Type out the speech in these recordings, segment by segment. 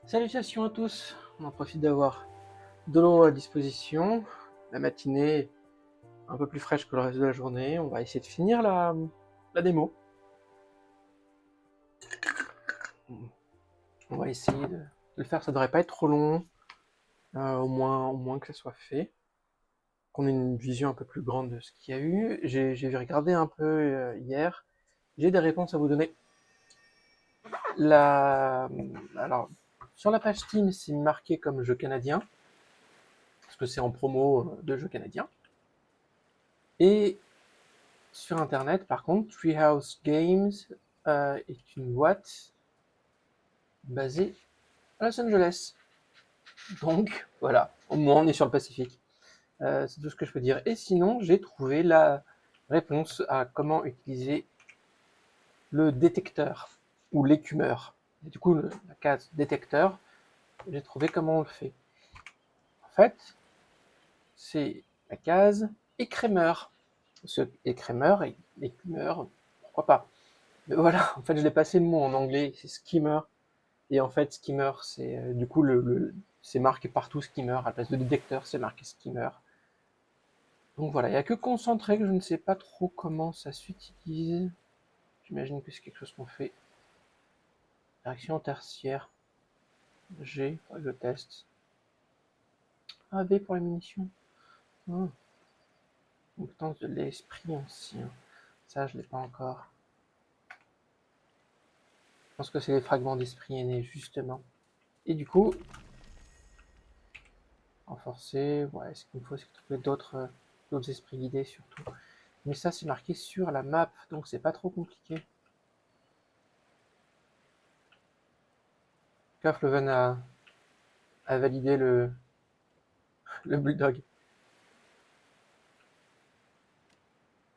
Salutations à tous, on en profite d'avoir de l'eau à disposition, la matinée un peu plus fraîche que le reste de la journée, on va essayer de finir la démo. On va essayer de le faire, ça devrait pas être trop long, au moins que ça soit fait, qu'on ait une vision un peu plus grande de ce qu'il y a eu. J'ai regardé un peu hier, j'ai des réponses à vous donner. Alors, sur la page Steam, c'est marqué comme jeu canadien, parce que c'est en promo de jeux canadiens. Et sur internet, par contre, Treehouse Games est une boîte basée à Los Angeles. Donc voilà, au moins on est sur le Pacifique. C'est tout ce que je peux dire. Et sinon, j'ai trouvé la réponse à comment utiliser le détecteur ou l'écumeur. Et du coup, la case détecteur, j'ai trouvé comment on le fait. En fait, c'est la case écrémeur. Ce écrémeur et écumeur, pourquoi pas. Mais voilà, en fait, je l'ai passé le mot en anglais, c'est skimmer. Et en fait, skimmer, c'est du coup c'est marqué partout skimmer. À la place de détecteur, c'est marqué skimmer. Donc voilà, il n'y a que concentré que je ne sais pas trop comment ça s'utilise. J'imagine que c'est quelque chose qu'on fait. Réaction tertiaire. G, faudrait que je teste. Ah, B pour les munitions. Oh. Compétence de l'esprit ancien. Ça, je l'ai pas encore. Je pense que c'est les fragments d'esprit aîné, justement. Et du coup, renforcer. Ouais, ce qu'il me faut, c'est trouver d'autres esprits guidés surtout. Mais ça, c'est marqué sur la map, donc c'est pas trop compliqué. Kafloven a validé le bulldog.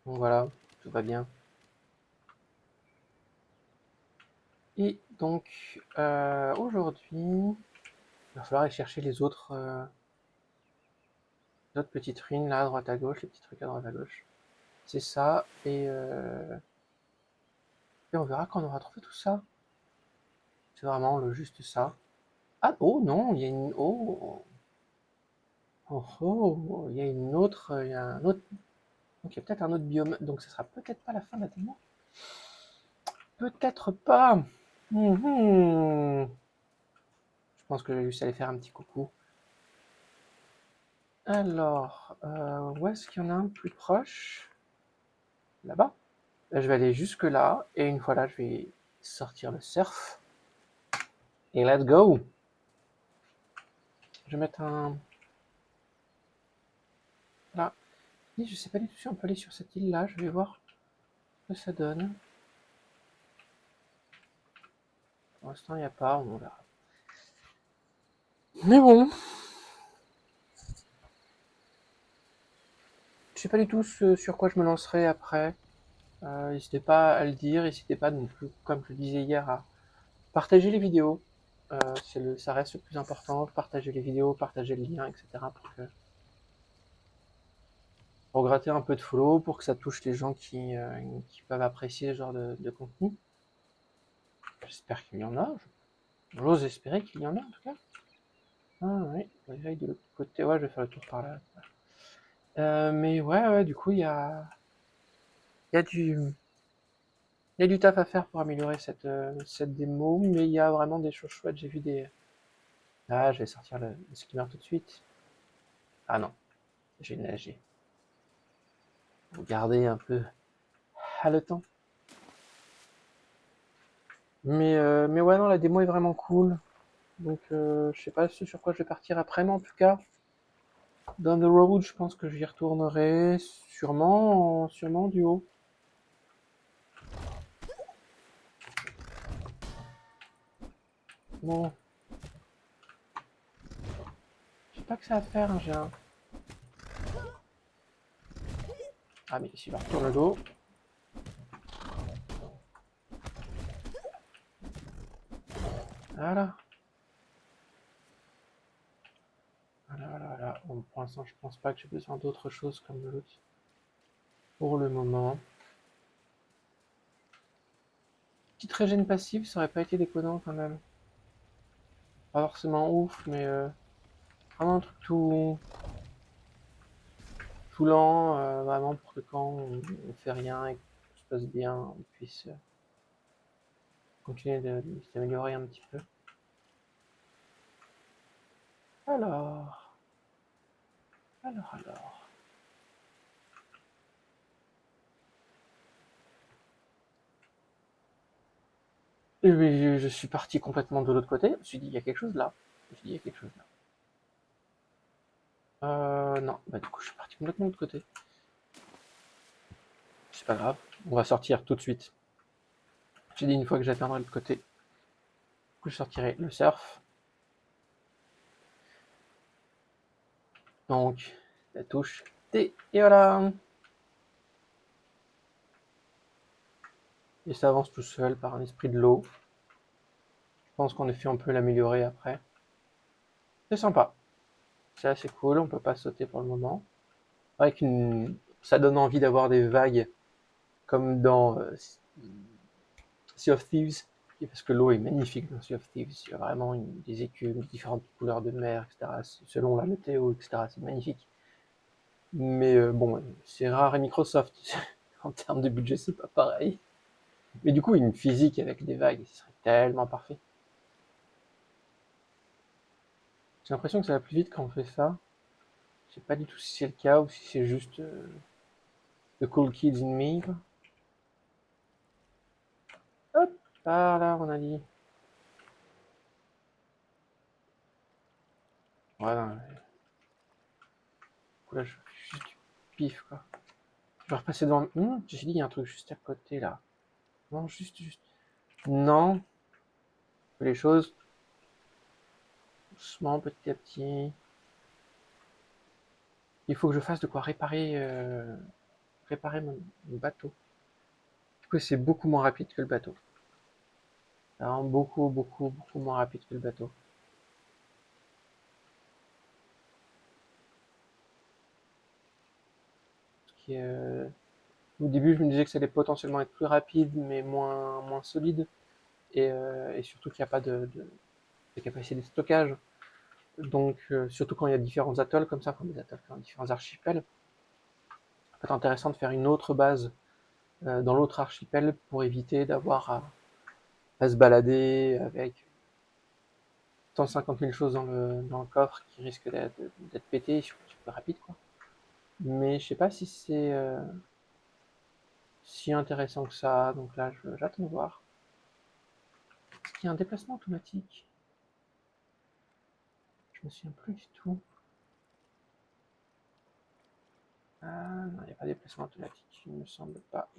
Donc voilà, tout va bien. Et donc, aujourd'hui, il va falloir aller chercher les autres petites ruines là, à droite à gauche, les petits trucs à droite à gauche. C'est ça, et on verra quand on aura trouvé tout ça. C'est vraiment juste ça. Ah, oh non, il y a une... Oh, il y a une autre... Il y a un autre... Donc il y a peut-être un autre biome, donc ce sera peut-être pas la fin de la démo. Peut-être pas. Je pense que je vais juste aller faire un petit coucou. Alors, où est-ce qu'il y en a un plus proche? Là-bas. Là, je vais aller jusque là, et une fois là, je vais sortir le surf. Et let's go! Je vais mettre un... Là. Et je sais pas du tout si on peut aller sur cette île-là, je vais voir ce que ça donne. Pour l'instant, il n'y a pas, on verra. Mais bon. Je sais pas du tout sur quoi je me lancerai après. N'hésitez pas à le dire, n'hésitez pas non plus, comme je le disais hier, à partager les vidéos. Ça reste le plus important, partager les vidéos, partager les liens, etc. Pour gratter un peu de follow, pour que ça touche les gens qui peuvent apprécier ce genre de contenu. J'espère qu'il y en a. J'ose espérer qu'il y en a en tout cas. Ah oui, j'aille de l'autre côté. Ouais, je vais faire le tour par là. Mais ouais, du coup, il y a du taf à faire pour améliorer cette démo, mais il y a vraiment des choses chouettes. J'ai vu des... Ah, je vais sortir le skimmer tout de suite. Ah non, j'ai nagé. Garder un peu haletant. Mais ouais, non, la démo est vraiment cool. Donc, je sais pas sur quoi je vais partir après, mais en tout cas, down the road, je pense que j'y retournerai sûrement en duo. Bon, je sais pas que ça à faire, hein, j'ai un... Ah, mais si je retourne le dos. Voilà. Voilà. Bon, pour l'instant, je pense pas que j'ai besoin d'autre chose comme de l'autre. Pour le moment. Petite régène passive, ça aurait pas été déconnant quand même. pas forcément ouf, mais vraiment un truc tout lent, vraiment pour que quand on fait rien et que tout se passe bien, on puisse continuer de s'améliorer un petit peu. Alors, alors. Et oui, je suis parti complètement de l'autre côté. Je me suis dit, il y a quelque chose là. Non, bah du coup, je suis parti complètement de l'autre côté. C'est pas grave, on va sortir tout de suite. J'ai dit une fois que j'atteindrai l'autre côté, que je sortirai le surf. Donc, la touche T, et voilà. Et ça avance tout seul par un esprit de l'eau. Je pense qu'en effet, on peut l'améliorer après. C'est sympa. C'est assez cool, on peut pas sauter pour le moment. Avec ça donne envie d'avoir des vagues comme dans Sea of Thieves, parce que l'eau est magnifique dans Sea of Thieves. Il y a vraiment des écumes, différentes couleurs de mer, etc. Selon la météo, etc. C'est magnifique. Mais bon, c'est rare et Microsoft. En termes de budget, c'est pas pareil. Mais du coup, une physique avec des vagues, ce serait tellement parfait. J'ai l'impression que ça va plus vite quand on fait ça. Je sais pas du tout si c'est le cas ou si c'est juste The Cool Kids in Me. Quoi. Hop, par là, on a dit. Voilà. Du coup, là, je fais juste du pif, quoi. Je vais repasser devant. J'ai dit, il y a un truc juste à côté, là. Non, juste. Non. Les choses doucement, petit à petit. Il faut que je fasse de quoi réparer mon bateau. Du coup, c'est beaucoup moins rapide que le bateau. Vraiment beaucoup moins rapide que le bateau. Qui, au début, je me disais que ça allait potentiellement être plus rapide, mais moins solide. Et surtout qu'il n'y a pas de capacité de stockage. Donc, surtout quand il y a différents atolls comme ça, enfin des atolls, enfin, différents archipels, ça peut être intéressant de faire une autre base dans l'autre archipel pour éviter d'avoir à se balader avec 150 000 choses dans le coffre qui risquent d'être pété, surtout plus rapide, quoi. Mais je sais pas si c'est si intéressant que ça, donc là j'attends de voir. Est-ce qu'il y a un déplacement automatique? Je me souviens plus du tout. Ah non, il n'y a pas de déplacement automatique, il me semble pas.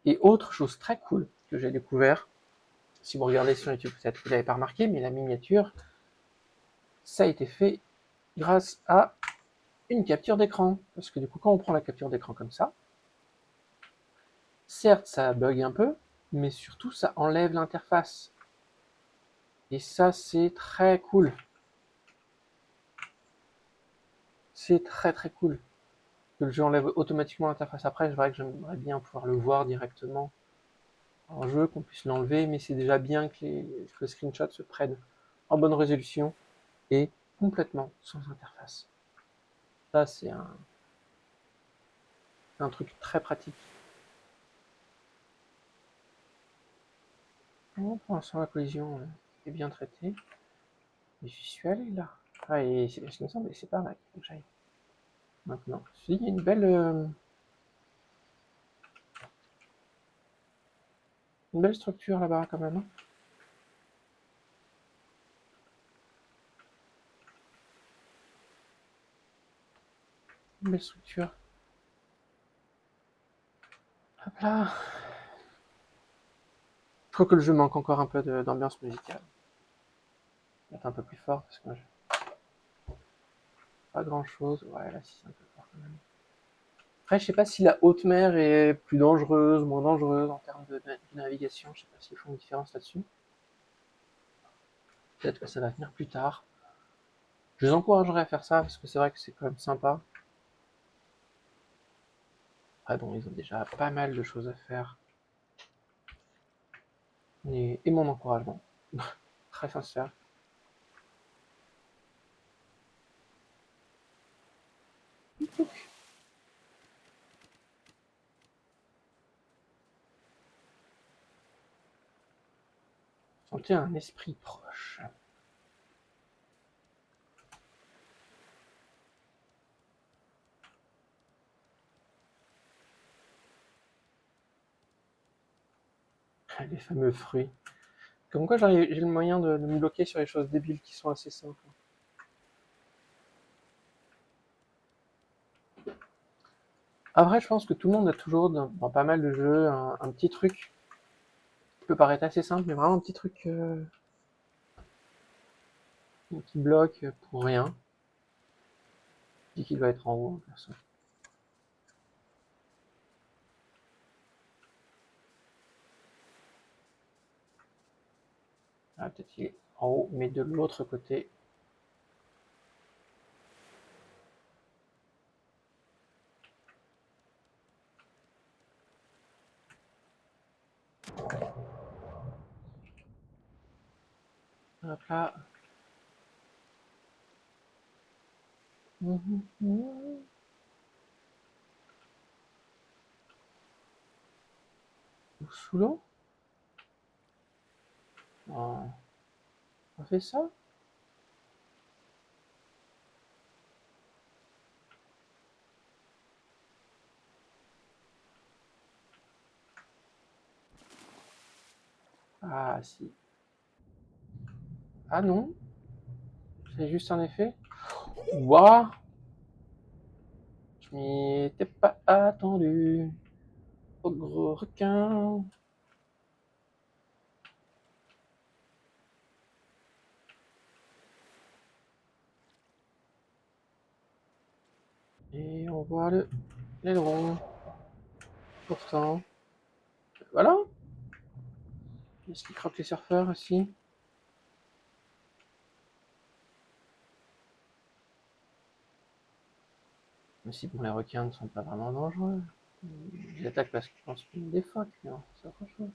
Et autre chose très cool que j'ai découvert, si vous regardez sur YouTube, peut-être que vous l'avez pas remarqué, mais la miniature, ça a été fait grâce à une capture d'écran. Parce que du coup, quand on prend la capture d'écran comme ça, certes, ça bug un peu, mais surtout, ça enlève l'interface. Et ça, c'est très cool. C'est très cool. Que le jeu enlève automatiquement l'interface. Après, c'est vrai que j'aimerais bien pouvoir le voir directement en jeu, qu'on puisse l'enlever, mais c'est déjà bien que le screenshot se prenne en bonne résolution et complètement sans interface. Ça, c'est un truc très pratique. Bon, pour l'instant, la collision est bien traitée. Et j'y suis allé là. Ah, et c'est ce qui me semble, et c'est pas mal. Faut que j'aille. Maintenant, il y a une belle structure là-bas quand même. Hein. Une belle structure. Hop là. Je trouve que le jeu manque encore un peu d'ambiance musicale. Peut-être un peu plus fort parce que moi, pas grand chose. Ouais, là, si c'est un peu fort quand même. Après, je sais pas si la haute mer est plus dangereuse, moins dangereuse en termes de navigation. Je sais pas s'ils font une différence là-dessus. Peut-être que ça va venir plus tard. Je les encouragerais à faire ça parce que c'est vrai que c'est quand même sympa. Après, bon, ils ont déjà pas mal de choses à faire. Et mon encouragement. Très sincère. touc. Sentez un esprit proche. Les fameux fruits. Comme quoi j'ai le moyen de me bloquer sur les choses débiles qui sont assez simples. Après, je pense que tout le monde a toujours, dans pas mal de jeux, un petit truc qui peut paraître assez simple, mais vraiment un petit truc qui bloque pour rien. Je dis qu'il doit être en haut, perso. Ah, peut-être qu'il est en haut, mais de l'autre côté. Hop là. Sous l'eau? On fait ça? Ah, si. Ah non? C'est juste un effet? Waouh! Je m'y étais pas attendu. Oh, gros requin. Et on voit l'aileron. Pourtant. Voilà. Est-ce qu'il croque les surfeurs aussi? Mais si, bon, les requins ne sont pas vraiment dangereux. Ils attaquent parce qu'ils pensent qu'ils des phoques, mais non, c'est autre chose.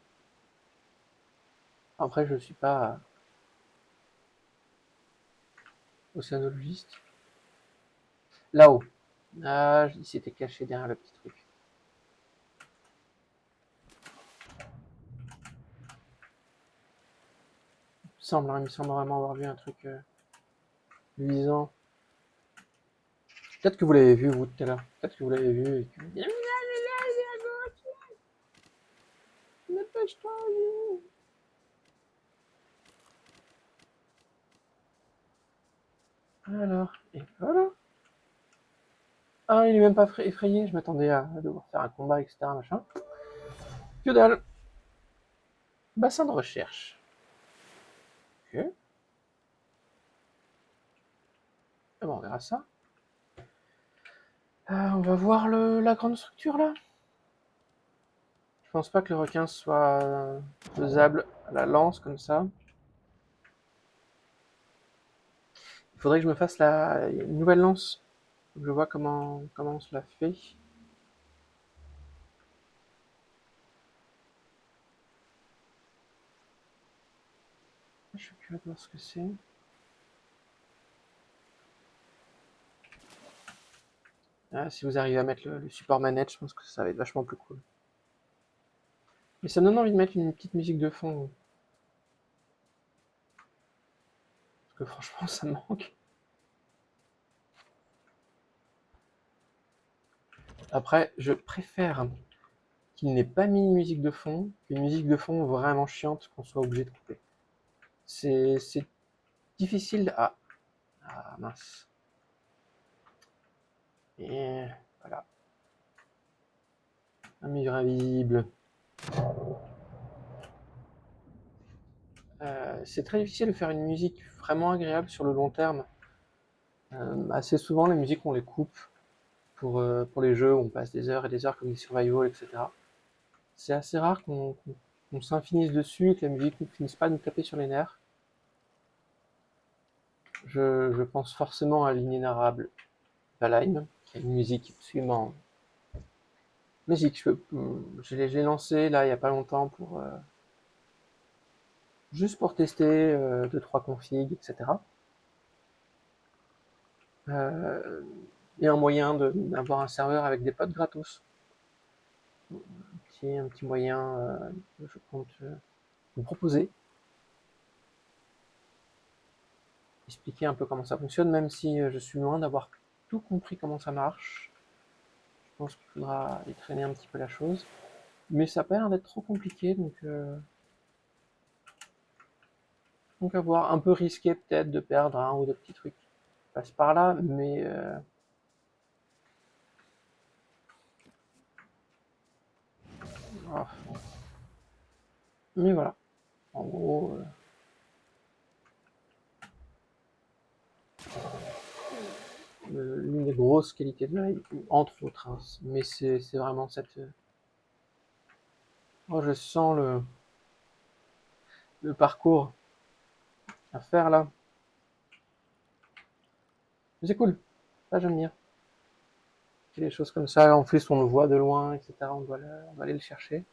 Après, je suis pas océanologiste. Là-haut. Ah, il s'était caché derrière le petit truc. Il me semble vraiment avoir vu un truc luisant. Peut-être que vous l'avez vu, vous, tout à l'heure. Peut-être que vous l'avez vu et que... Dépêche-toi, alors, et voilà. Ah, il est même pas effrayé. Je m'attendais à devoir faire un combat, etc. Machin. Que dalle. Bassin de recherche. Ok. Ah bon, on verra ça. On va voir la grande structure là. Je pense pas que le requin soit faisable à la lance comme ça. Il faudrait que je me fasse une nouvelle lance. Faut que je vois comment on se la fait. Je suis curieux de voir ce que c'est. Ah, si vous arrivez à mettre le support manette, je pense que ça va être vachement plus cool. Mais ça me donne envie de mettre une petite musique de fond. Parce que franchement, ça me manque. Après, je préfère qu'il n'ait pas mis une musique de fond qu'une musique de fond vraiment chiante qu'on soit obligé de couper. C'est difficile de... Ah, mince. Et voilà. Un mur invisible. C'est très difficile de faire une musique vraiment agréable sur le long terme. Assez souvent, les musiques, on les coupe pour les jeux où on passe des heures et des heures comme les survival, etc. C'est assez rare qu'on s'infinisse dessus et que la musique ne finisse pas de nous taper sur les nerfs. Je pense forcément à l'inénarrable Valheim, qui a une musique absolument magique. Je l'ai lancé là il n'y a pas longtemps juste pour tester 2-3 configs, etc. et un moyen d'avoir un serveur avec des potes gratos. Un petit moyen que je compte vous proposer. Expliquer un peu comment ça fonctionne, même si je suis loin d'avoir tout compris comment ça marche. Je pense qu'il faudra y traîner un petit peu la chose. Mais ça a pas l'air d'être trop compliqué, donc à voir. Un peu risqué peut-être de perdre un ou deux petits trucs qui passent par là, ah. Mais voilà. En gros, l'une des grosses qualités de l'œil, entre autres, hein, mais c'est vraiment cette. Oh, je sens le parcours à faire là. C'est cool. Ça, j'aime bien. Et des choses comme ça, en plus, on le voit de loin, etc. On doit aller le chercher.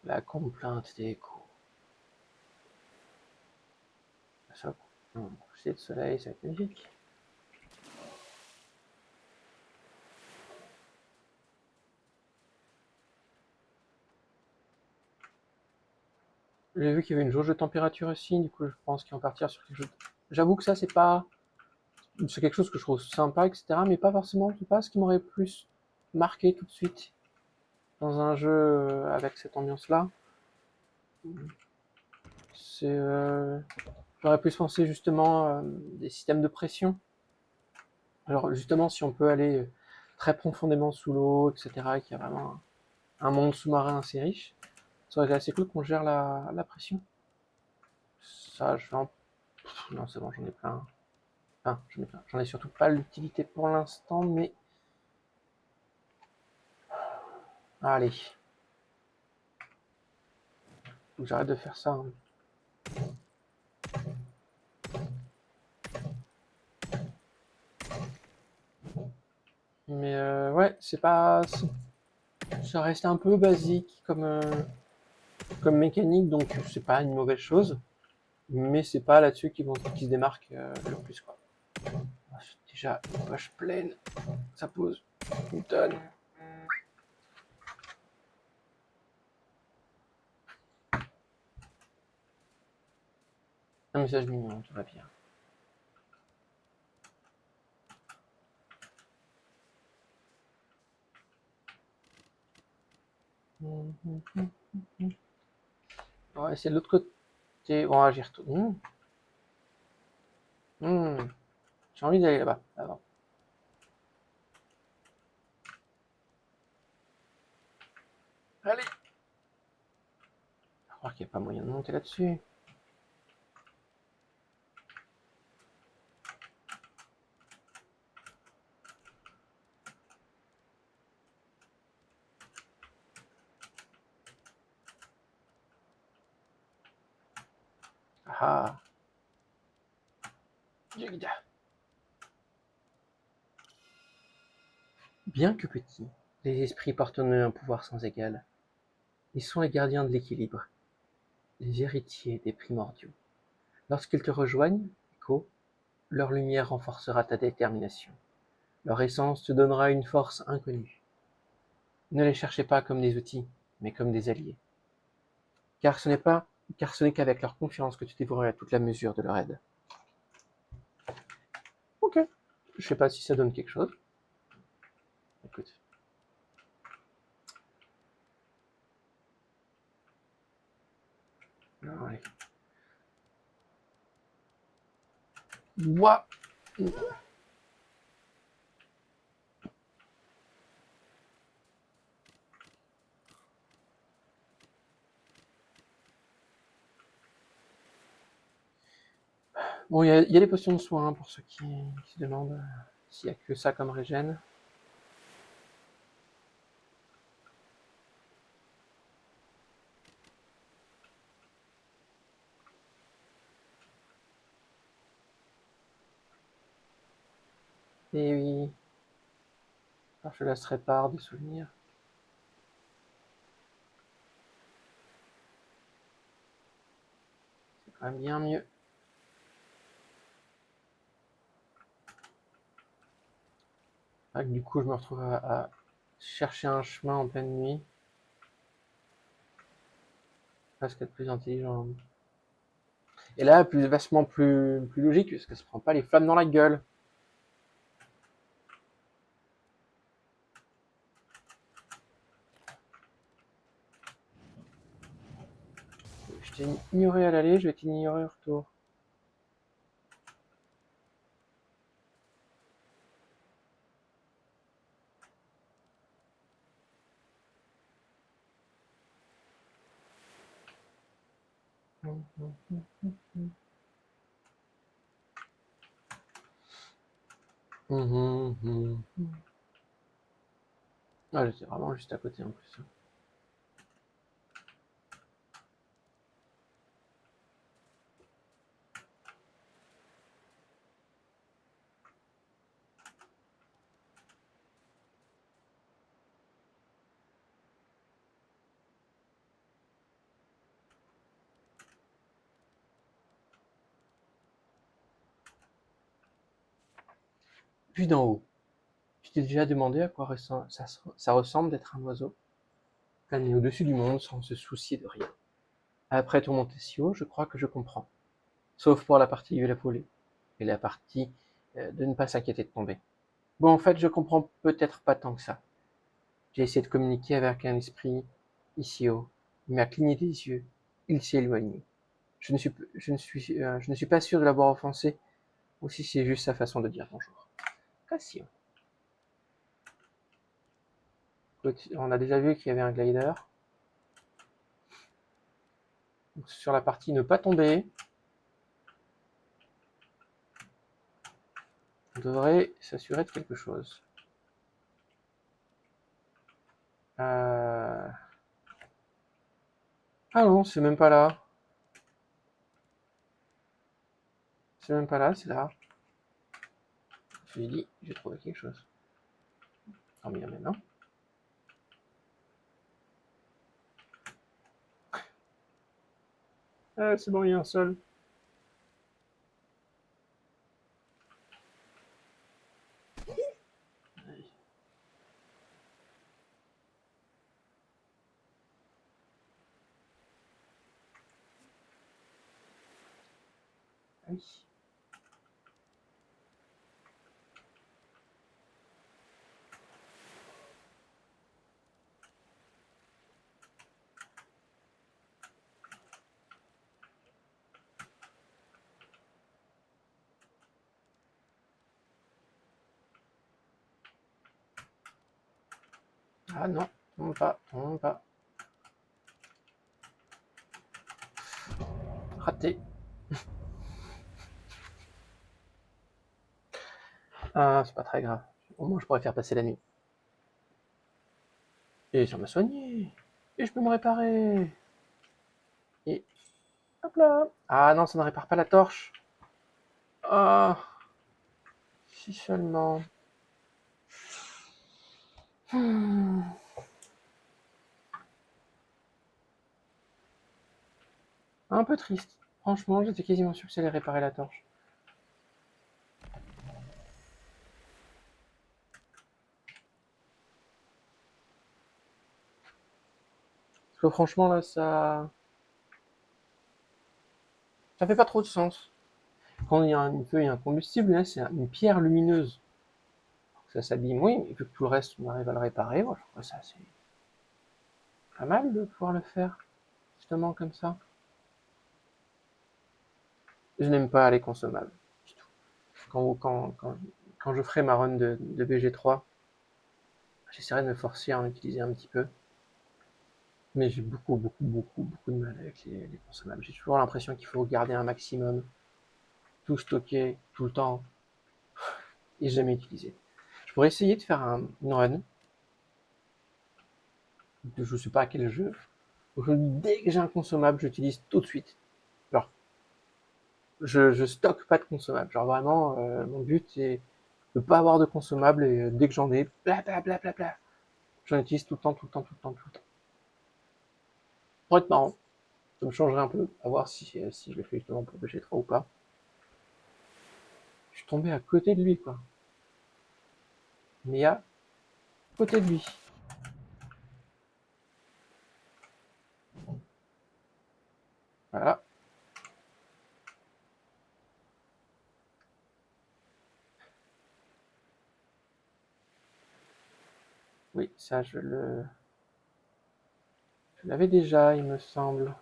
La complainte des échos. Ça, coucher de soleil, ça va être magnifique. J'ai vu qu'il y avait une jauge de température aussi, du coup, je pense qu'ils vont partir sur quelque chose. J'avoue que ça, c'est pas. C'est quelque chose que je trouve sympa, etc. Mais pas forcément, c'est pas ce qui m'aurait plus marqué tout de suite dans un jeu avec cette ambiance-là. C'est. J'aurais plus pensé justement des systèmes de pression. Alors justement, si on peut aller très profondément sous l'eau, etc., qu'il y a vraiment un monde sous-marin assez riche, ça aurait été assez cool qu'on gère la pression. Ça, je vais en. Non, c'est bon, j'en ai plein. Enfin, j'en ai plein. J'en ai surtout pas l'utilité pour l'instant, mais. Allez. Faut que j'arrête de faire ça. Hein. Mais ouais, c'est pas. Ça reste un peu basique comme mécanique, donc c'est pas une mauvaise chose. Mais c'est pas là-dessus qui se démarque le plus, quoi. Déjà, une poche pleine, ça pose une tonne. Un message mignon, tout va bien. On va essayer de l'autre côté. Bon, j'y retourne. J'ai envie d'aller là-bas, avant. Allez. Je crois qu'il n'y a pas moyen de monter là-dessus. Ah. Jigda. Bien que petits, les esprits portent en eux un pouvoir sans égal. Ils sont les gardiens de l'équilibre, les héritiers des primordiaux. Lorsqu'ils te rejoignent, Echo, leur lumière renforcera ta détermination. Leur essence te donnera une force inconnue. Ne les cherchez pas comme des outils, mais comme des alliés. Car ce n'est qu'avec leur confiance que tu dévoileras toute la mesure de leur aide. Ok. Je sais pas si ça donne quelque chose. Écoute. Non, allez. Moi. Bon, il y a des potions de soins pour ceux qui se demandent s'il n'y a que ça comme régène. Et oui. Alors je laisserai part des souvenirs. va bien mieux. Du coup, je me retrouve à chercher un chemin en pleine nuit. Pas ce qu'il y a de plus intelligent. Et là, vachement plus logique, parce qu'elle se prend pas les flammes dans la gueule. Je t'ai ignoré à l'aller, je vais t'ignorer au retour. Ah, j'étais vraiment juste à côté en plus. Vue d'en haut. Tu t'es déjà demandé à quoi ça ressemble d'être un oiseau, planer au-dessus du monde sans se soucier de rien. Après ton monter si haut, je crois que je comprends. Sauf pour la partie de la volée et la partie de ne pas s'inquiéter de tomber. Bon, en fait, je comprends peut-être pas tant que ça. J'ai essayé de communiquer avec un esprit ici haut. Il m'a cligné des yeux. Il s'est éloigné. Je ne suis pas sûr de l'avoir offensé, ou si c'est juste sa façon de dire bonjour. Cassio. On a déjà vu qu'il y avait un glider. Donc, sur la partie ne pas tomber, on devrait s'assurer de quelque chose. Ah non, c'est même pas là. C'est même pas là, c'est là. Je lui ai dit, j'ai trouvé quelque chose. Ah mais il y en a maintenant. C'est bon, il y a un seul. Oui. Ah non, tombe pas, tombe pas. Raté. Ah, c'est pas très grave. Au moins, je pourrais faire passer la nuit. Et je me soigner. Et je peux me réparer. Et hop là. Ah non, ça ne répare pas la torche. Ah, si seulement. Un peu triste. Franchement, j'étais quasiment sûr que ça allait réparer la torche. Parce que franchement, là, ça fait pas trop de sens. Quand il y a un feu et un combustible, là, c'est une pierre lumineuse. Ça s'abîme, oui, mais vu que tout le reste, on arrive à le réparer, moi, je trouve ça, c'est pas mal de pouvoir le faire, justement, comme ça. Je n'aime pas les consommables, du tout. Quand je ferai ma run de BG3, j'essaierai de me forcer à en utiliser un petit peu. Mais j'ai beaucoup de mal avec les consommables. J'ai toujours l'impression qu'il faut garder un maximum, tout stocker, tout le temps, et jamais utiliser. Je pourrais essayer de faire une run de je sais pas à quel jeu. Dès que j'ai un consommable, j'utilise tout de suite. Genre, je stocke pas de consommables. Genre vraiment, mon but c'est de pas avoir de consommables et dès que j'en ai, bla bla bla bla bla. J'en utilise tout le temps, tout le temps, tout le temps, tout le temps. Pour être marrant. Ça me changerait un peu, à voir si je le fais justement pour BG3 ou pas. Je suis tombé à côté de lui, quoi. Mais à côté de lui. Voilà. Oui, ça je l'avais déjà, il me semble.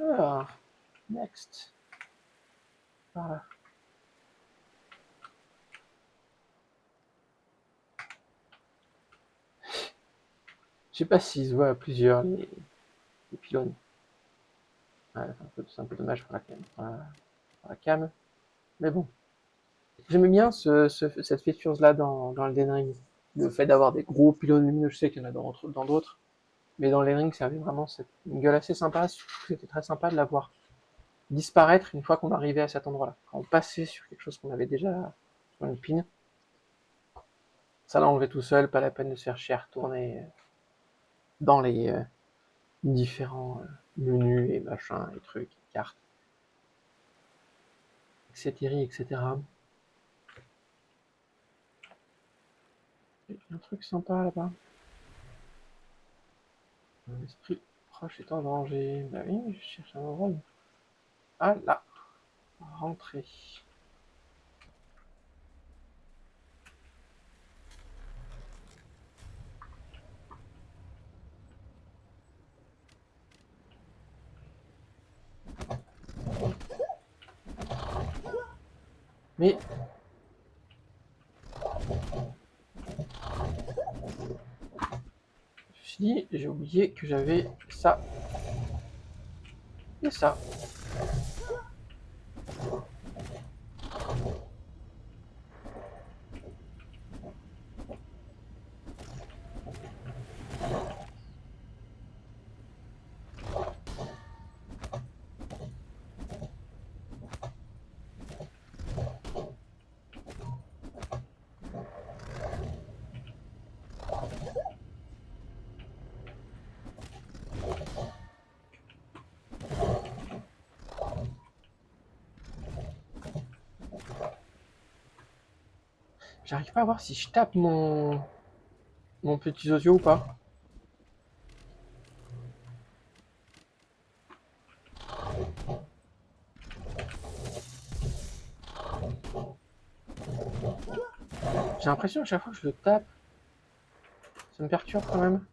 Ah, next. Voilà. Je sais pas s'ils se voient à plusieurs, les pylônes. Ouais, c'est un peu dommage pour la cam. Mais bon. J'aimais bien cette feature-là dans Elden Ring. Le fait d'avoir des gros pylônes lumineux, je sais qu'il y en a dans d'autres. Mais dans les rings, ça avait vraiment une gueule assez sympa. C'était très sympa de la voir disparaître une fois qu'on arrivait à cet endroit-là. Quand on passait sur quelque chose qu'on avait déjà sur une pin, ça l'a enlevé tout seul, pas la peine de se faire chier à retourner dans les différents menus et machins, et trucs, et cartes, etc., etc. Il y a un truc sympa là-bas. Un esprit proche est en danger. Bah oui, je cherche un endroit. Ah là, rentrer. Mais je me suis dit, j'ai oublié que j'avais ça et ça. J'arrive pas à voir si je tape mon petit Zozio ou pas. J'ai l'impression à chaque fois que je le tape, ça me perturbe quand même.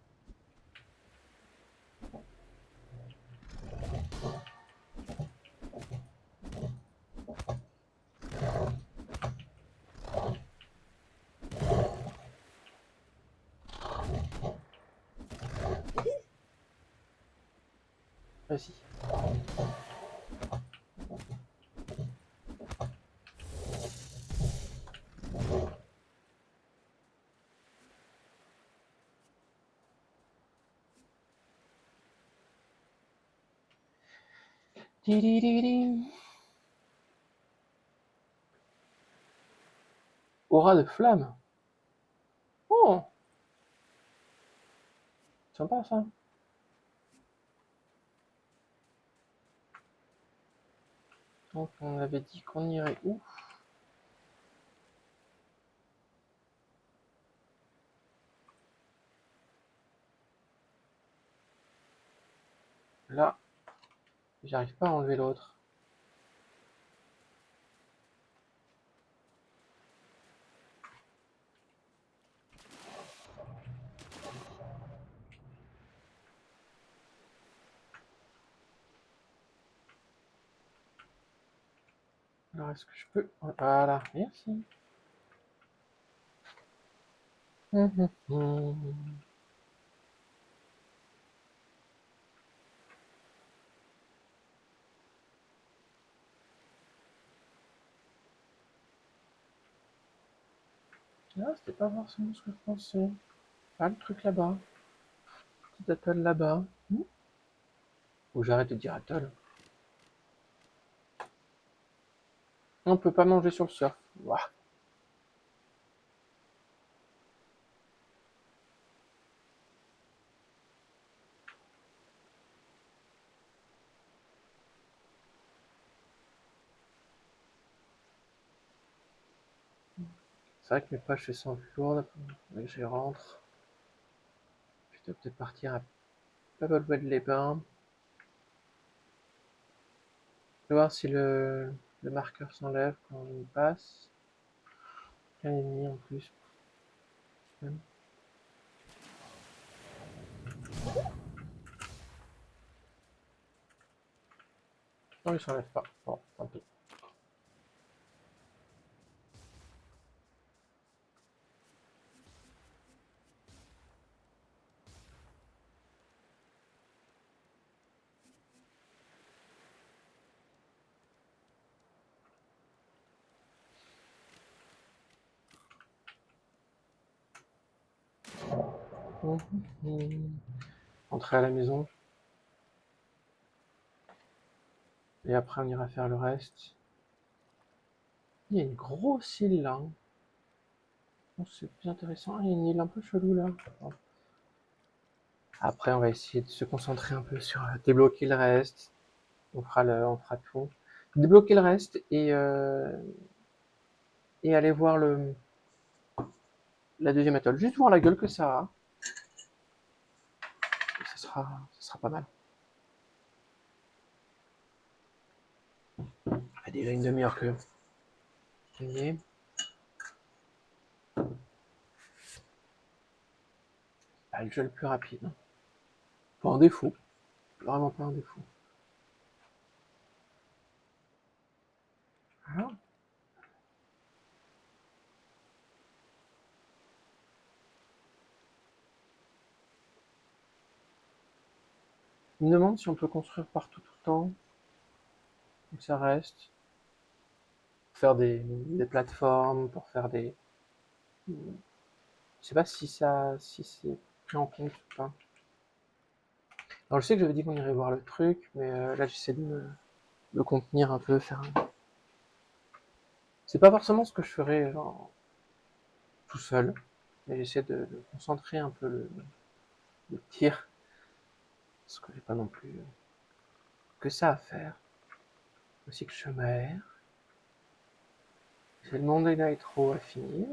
Vas-y. Aura de flamme. Oh, sympa ça. Donc on avait dit qu'on irait où? Là, j'arrive pas à enlever l'autre. Alors est-ce que je peux... Voilà, merci. Ah, c'était pas forcément ce que je pensais. Ah, le truc là-bas. Petit atoll là-bas. Ou j'arrête de dire atoll. On peut pas manger sur le surf. Ouah. C'est vrai que mes poches sont lourdes, dès que je rentre. Je dois peut-être partir à Papelotte-les-Bains. Je vais voir si le marqueur s'enlève quand on y passe. 1,5 en plus. Non, il s'enlève pas. Bon, tant pis. Entrer à la maison. Et après, on ira faire le reste. Il y a une grosse île là. C'est plus intéressant. Il y a une île un peu chelou là. Après, on va essayer de se concentrer un peu sur débloquer le reste. On fera tout. Débloquer le reste et aller voir la deuxième étoile. Juste voir la gueule que ça a. Et ça sera pas mal. Ça fait déjà une demi-heure que. Gagner. Ah, le jeu le plus rapide. Pas un défaut. Vraiment pas un défaut. Ah. Il me demande si on peut construire partout tout le temps. Donc ça reste. Pour faire des plateformes, pour faire des. Je sais pas si c'est pris en compte ou pas. Alors je sais que j'avais dit qu'on irait voir le truc, mais là j'essaie de me contenir un peu, faire un. C'est pas forcément ce que je ferais genre, tout seul, mais j'essaie de concentrer un peu le tir, parce que j'ai pas non plus que ça à faire. Aussi que je m'aère. J'ai le Monday Night Raw à finir.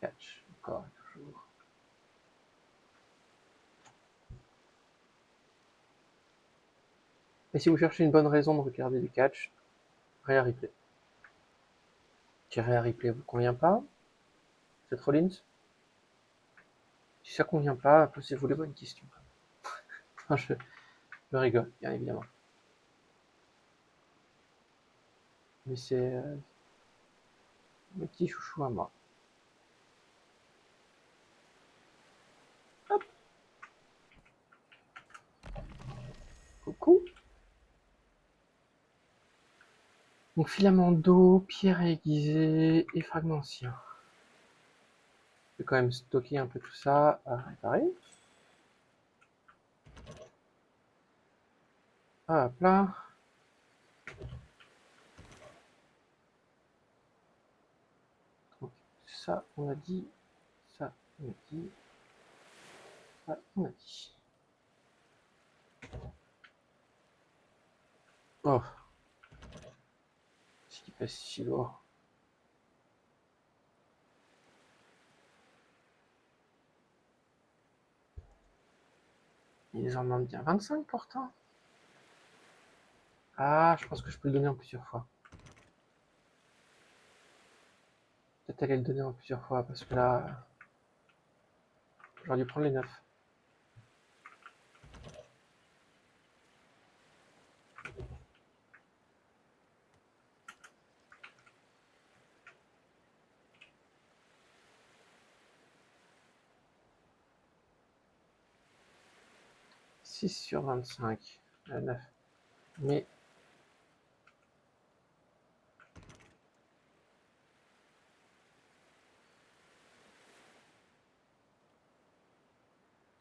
Catch, encore et toujours. Et si vous cherchez une bonne raison de regarder du catch, Rhea Ripley. Si Rhea Ripley vous convient pas, Seth Rollins. Si ça convient pas, posez-vous les bonnes questions. Enfin, je rigole, bien évidemment. Mais c'est mes petits chouchous à moi. Hop. Coucou. Donc filament d'eau, pierre aiguisée et fragment ancien. Je vais quand même stocker un peu tout ça à réparer. Hop là. Donc ça on a dit, ça on a dit, ça on a dit. Oh. Ce qui pèse si lourd. Ils en demandent bien 25 pourtant. Ah, je pense que je peux le donner en plusieurs fois. Peut-être aller le donner en plusieurs fois parce que là, j'aurais dû prendre les 9. « 6 sur 25. 9. Mais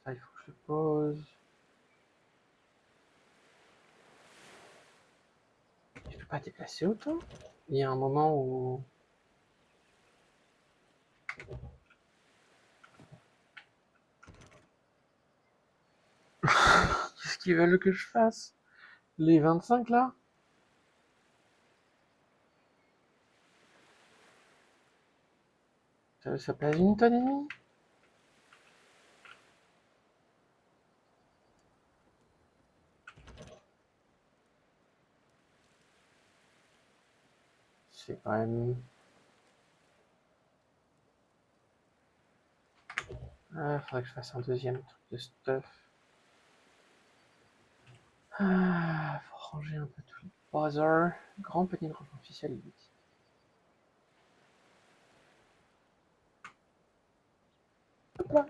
ça, il faut que je le pose. Je peux pas déplacer autant. Il y a un moment où. Qu'est-ce qu'ils veulent que je fasse? Les 25 là? Ça pèse 1,5 tonne. C'est quand même... faudrait que je fasse un deuxième truc de stuff. Faut ranger un peu tout le bazar. Grand panier de rangement officiel, il dit. Hop là.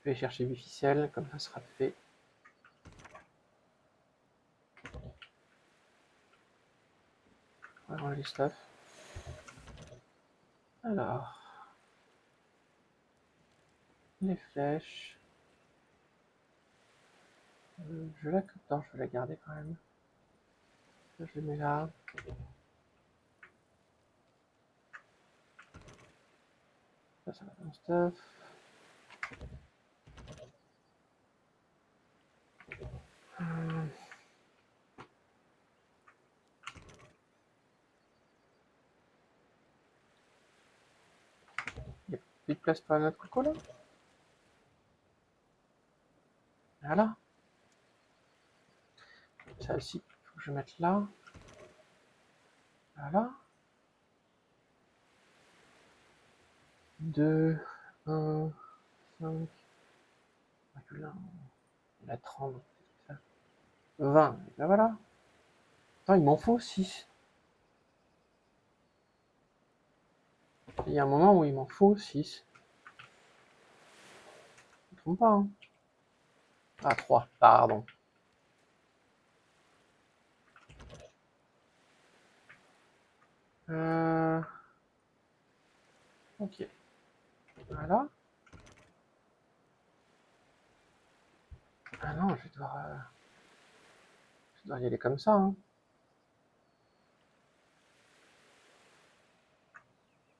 Je vais chercher 8 ficelles, comme ça sera fait. On va ranger les stuff. Alors, les flèches. Je la non, je vais la garder quand même. Ça, je les mets là. Ça va dans le stuff. Il n'y a plus de place pour notre coco là. Voilà. Ça aussi, il faut que je mette là. Voilà. 2, 1, 5. Là, on a 30. 20. Et ben voilà. Attends, il m'en faut 6. Il y a un moment où il m'en faut 6. Je ne me trompe pas. Hein. Ah, 3, pardon. Ok. Voilà. Ah non, je dois y aller comme ça. Hein.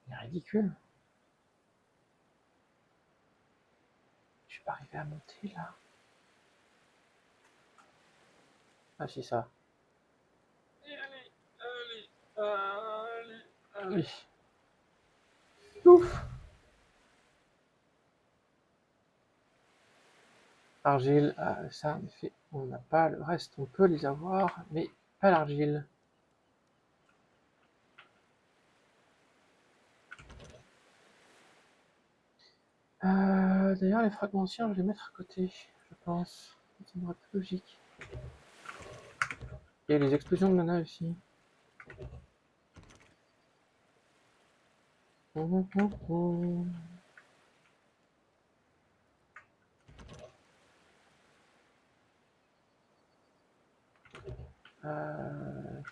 C'est ridicule. Je suis pas arrivé à monter là. Ah si ça. Allez. Ouf. Argile, ça en effet, on n'a pas le reste, on peut les avoir, mais pas l'argile. D'ailleurs, les fragmentaires, je vais les mettre à côté, je pense. Ça me paraît plus logique. Il y a les explosions de mana aussi. Je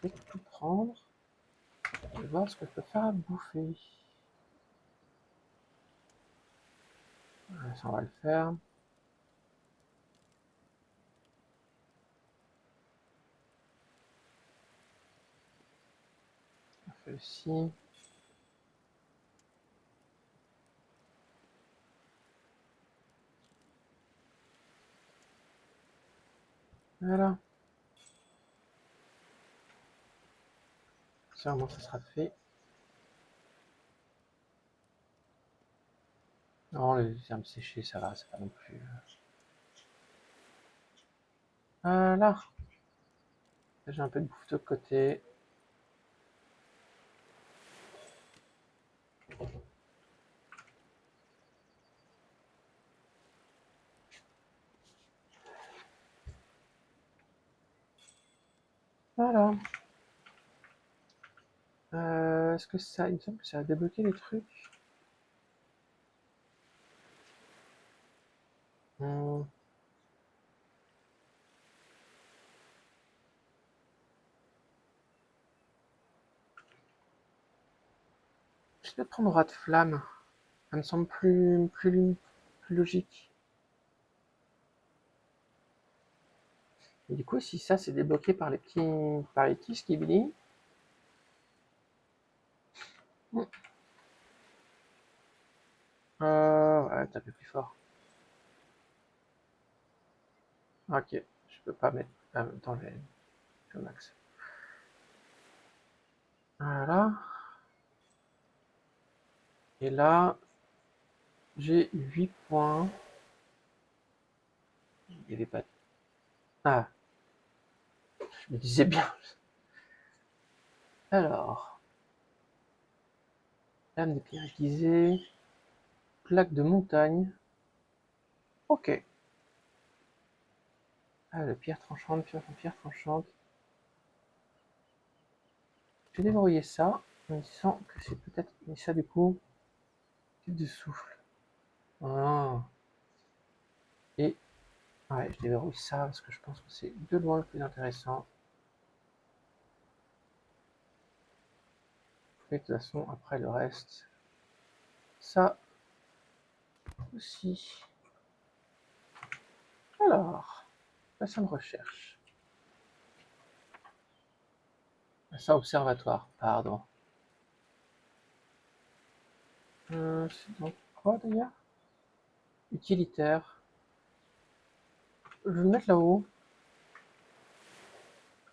vais tout prendre. Je vais voir ce que je peux faire à bouffer. Ça, on va le faire. On fait aussi. Voilà. Sûrement, ça sera fait. Non, les herbes séchées, ça va, c'est pas non plus. Là, j'ai un peu de bouffe de côté. Voilà. Est-ce que ça, il me semble que ça a débloqué les trucs. Hmm. Je vais peut-être prendre Roi de Flamme. Ça me semble plus logique. Et du coup, si ça c'est débloqué par les petits skibidi. Ouais, taper plus fort. Ok, je peux pas mettre. En même temps, je max. Voilà. Et là, j'ai 8 points. Il n'y avait pas... Ah, je me disais bien. Alors, lame de pierre aiguisée, plaque de montagne. Ok. Ah, la pierre tranchante, pierre tranchante. Je vais déverrouiller ça en me disant que c'est peut-être... Mais ça, du coup, type de souffle. Ah. Et ouais, je déverrouille ça parce que je pense que c'est de loin le plus intéressant. Et de toute façon, après le reste, ça aussi. Alors, station de recherche. Ça, observatoire, pardon. C'est donc quoi d'ailleurs? Utilitaire. Je vais le mettre là-haut.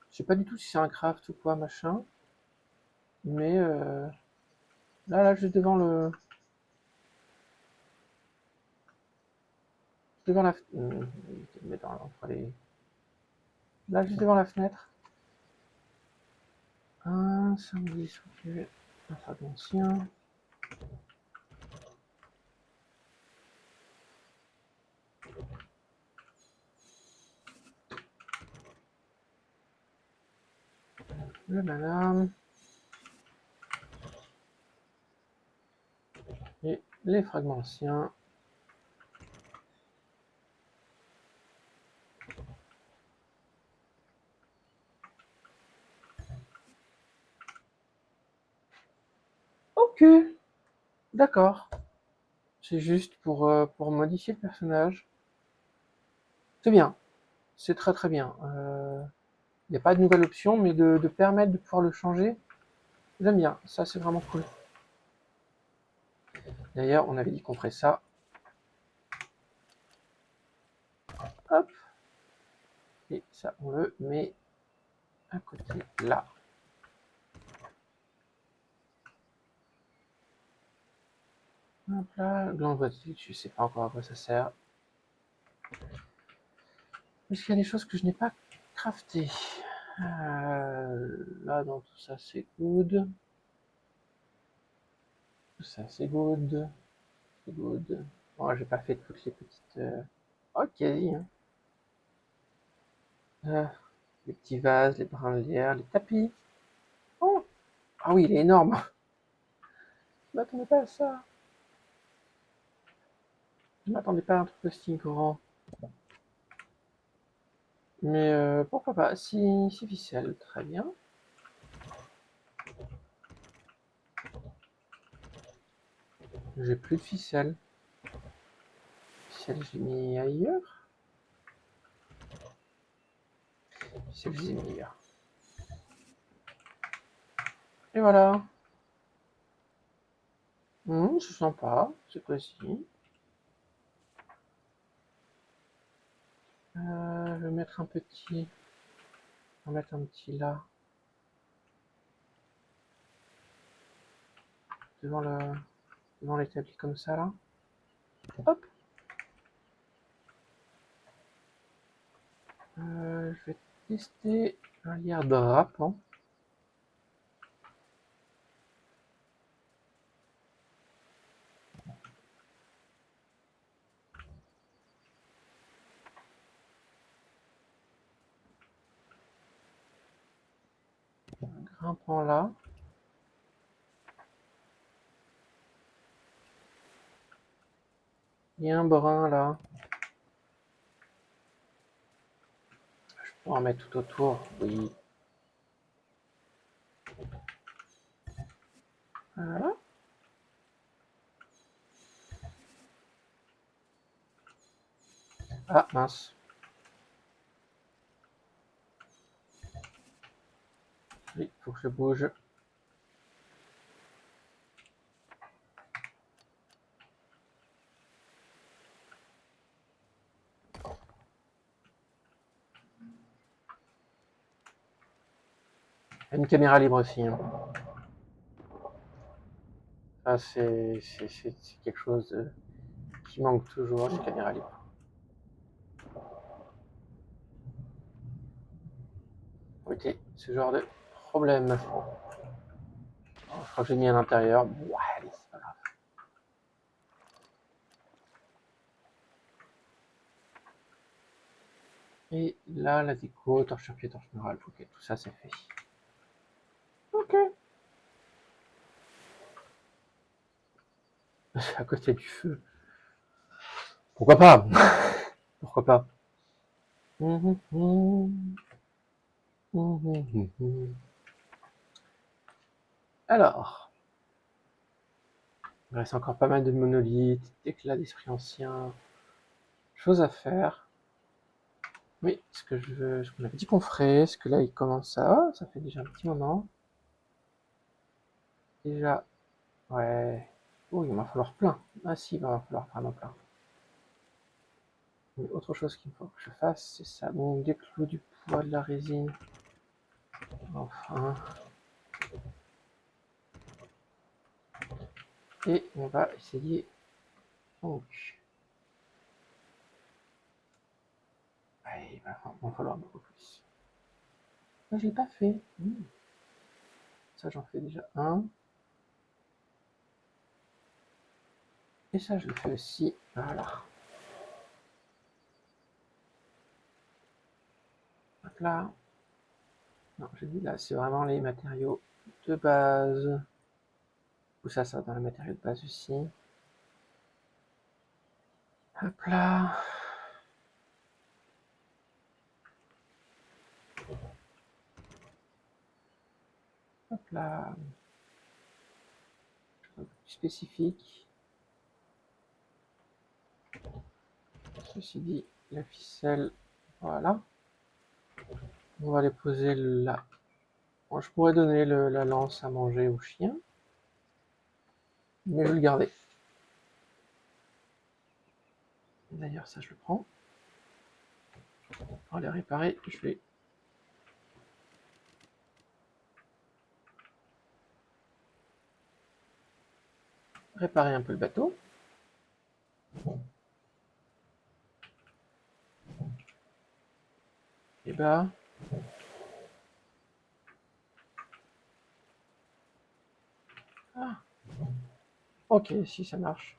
Je sais pas du tout si c'est un craft ou quoi, machin. Mais là, juste devant le... Devant la... entre les... Là, juste devant la fenêtre. Un samedi, ok. Un fragmentien. Le madame. Et les fragments anciens. Ok, d'accord. C'est juste pour modifier le personnage. C'est bien. C'est très très bien. Il n'y a pas de nouvelle option, mais de permettre de pouvoir le changer, j'aime bien. Ça, c'est vraiment cool. D'ailleurs, on avait dit qu'on ferait ça. Hop. Et ça, on le met à côté là. Hop là, gland voiture, je sais pas encore à quoi ça sert. Parce qu'il y a des choses que je n'ai pas craftées. Là, dans tout ça, c'est good. Tout ça, c'est good. C'est good. Bon, j'ai pas fait toutes les petites... Ok, quasi. Hein. Les petits vases, les brins de lierre, les tapis. Oh, ah oui, il est énorme. Je m'attendais pas à ça. Je m'attendais pas à un truc aussi grand. Mais pourquoi pas. Si ficelle, très bien. J'ai plus de ficelle. Ficelle, j'ai mis ailleurs. Ficelle, j'ai mis ailleurs. Et voilà. C'est sympa, c'est précis. Je vais mettre un petit. On va mettre un petit là. Devant le. Devant l'établi comme ça là. Hop. Je vais tester un lierre drapant. Grimpant là. Il y a un brin là. Je peux en mettre tout autour. Oui. Voilà. Ah mince. Oui, faut que je bouge. Une caméra libre aussi. Hein. Ah, c'est quelque chose qui manque toujours chez Caméra Libre. Ok, ce genre de problème. Je crois que j'ai mis à l'intérieur. Ouais, allez, c'est pas grave. Et là, la déco, torche sur pied, torche murale. Ok, tout ça, c'est fait. Ok. À côté du feu. Pourquoi pas? Pourquoi pas? Alors, il reste encore pas mal de monolithes, d'éclats d'esprit ancien, choses à faire. Oui, ce qu'on avait dit qu'on ferait, parce que là il commence à... Oh, ça fait déjà un petit moment. Déjà, ouais. Oh, il va en falloir plein. Ah si, il va en falloir vraiment plein. Mais autre chose qu'il faut que je fasse, c'est ça. Donc des clous, du poids, de la résine. Enfin. Et on va essayer. Donc. Ouais, il va en falloir beaucoup plus. Ça, j'ai pas fait. Ça, j'en fais déjà un. Et ça, je le fais aussi. Voilà. Hop là. Non, j'ai dit là, c'est vraiment les matériaux de base. Ou ça va dans les matériaux de base aussi. Hop là. Hop là. Un peu plus spécifique. Ceci dit, la ficelle, voilà. On va les poser là. Moi, je pourrais donner la lance à manger au chien, mais je vais le garder. D'ailleurs, ça, je le prends. Pour les réparer, je vais réparer un peu le bateau. Et bah, ah, ok, si ça marche.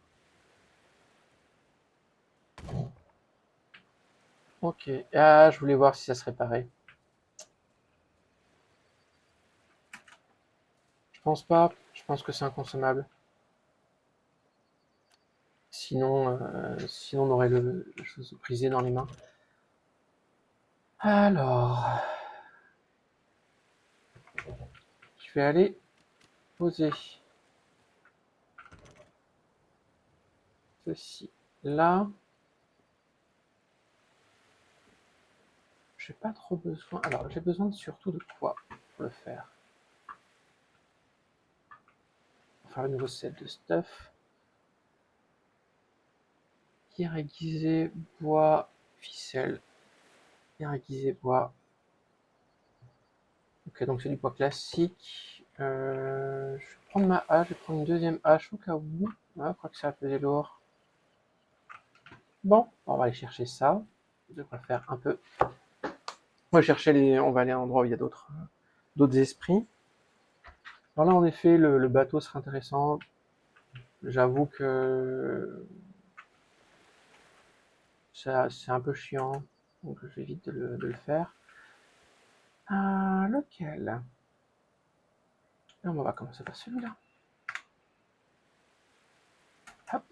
Ok, ah, je voulais voir si ça se réparait. Je pense pas, je pense que c'est inconsommable. Sinon on aurait la chose brisée dans les mains. Alors, je vais aller poser ceci là. J'ai pas trop besoin. Alors, j'ai besoin surtout de quoi pour le faire? Pour faire le nouveau set de stuff. Pierre aiguisée, bois, ficelle. Pierre aiguisée, bois. Ok, donc c'est du bois classique. Je vais prendre ma hache, je vais prendre une deuxième hache au cas où. Ouais, je crois que ça va peser lourd. Bon, on va aller chercher ça. De quoi faire un peu. On va chercher les. On va aller à un endroit où il y a d'autres esprits. Alors là, en effet, le bateau serait intéressant. J'avoue que c'est un peu chiant, donc j'évite de le faire. Lequel? Là, on va commencer par celui-là. Hop.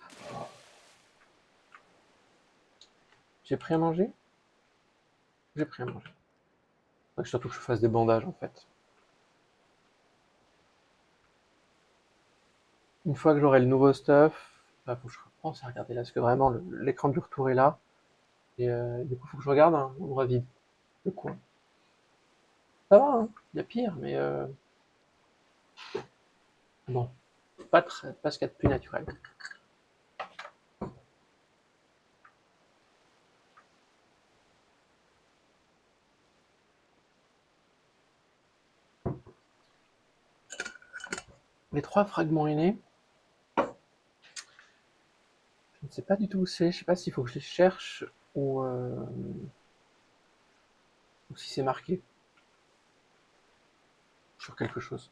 J'ai pris à manger? J'ai pris à manger. Faudrait surtout que je fasse des bandages en fait. Une fois que j'aurai le nouveau stuff, bah, faut que je repense à regarder là, parce que vraiment l'écran du retour est là. Et du coup, faut que je regarde un endroit vide. Le coin. Ça va, hein, il y a pire, mais bon, pas ce qu'il y a de plus naturel. Les trois fragments aînés, ne sais pas du tout où c'est. Je sais pas s'il faut que je les cherche ou si c'est marqué sur quelque chose.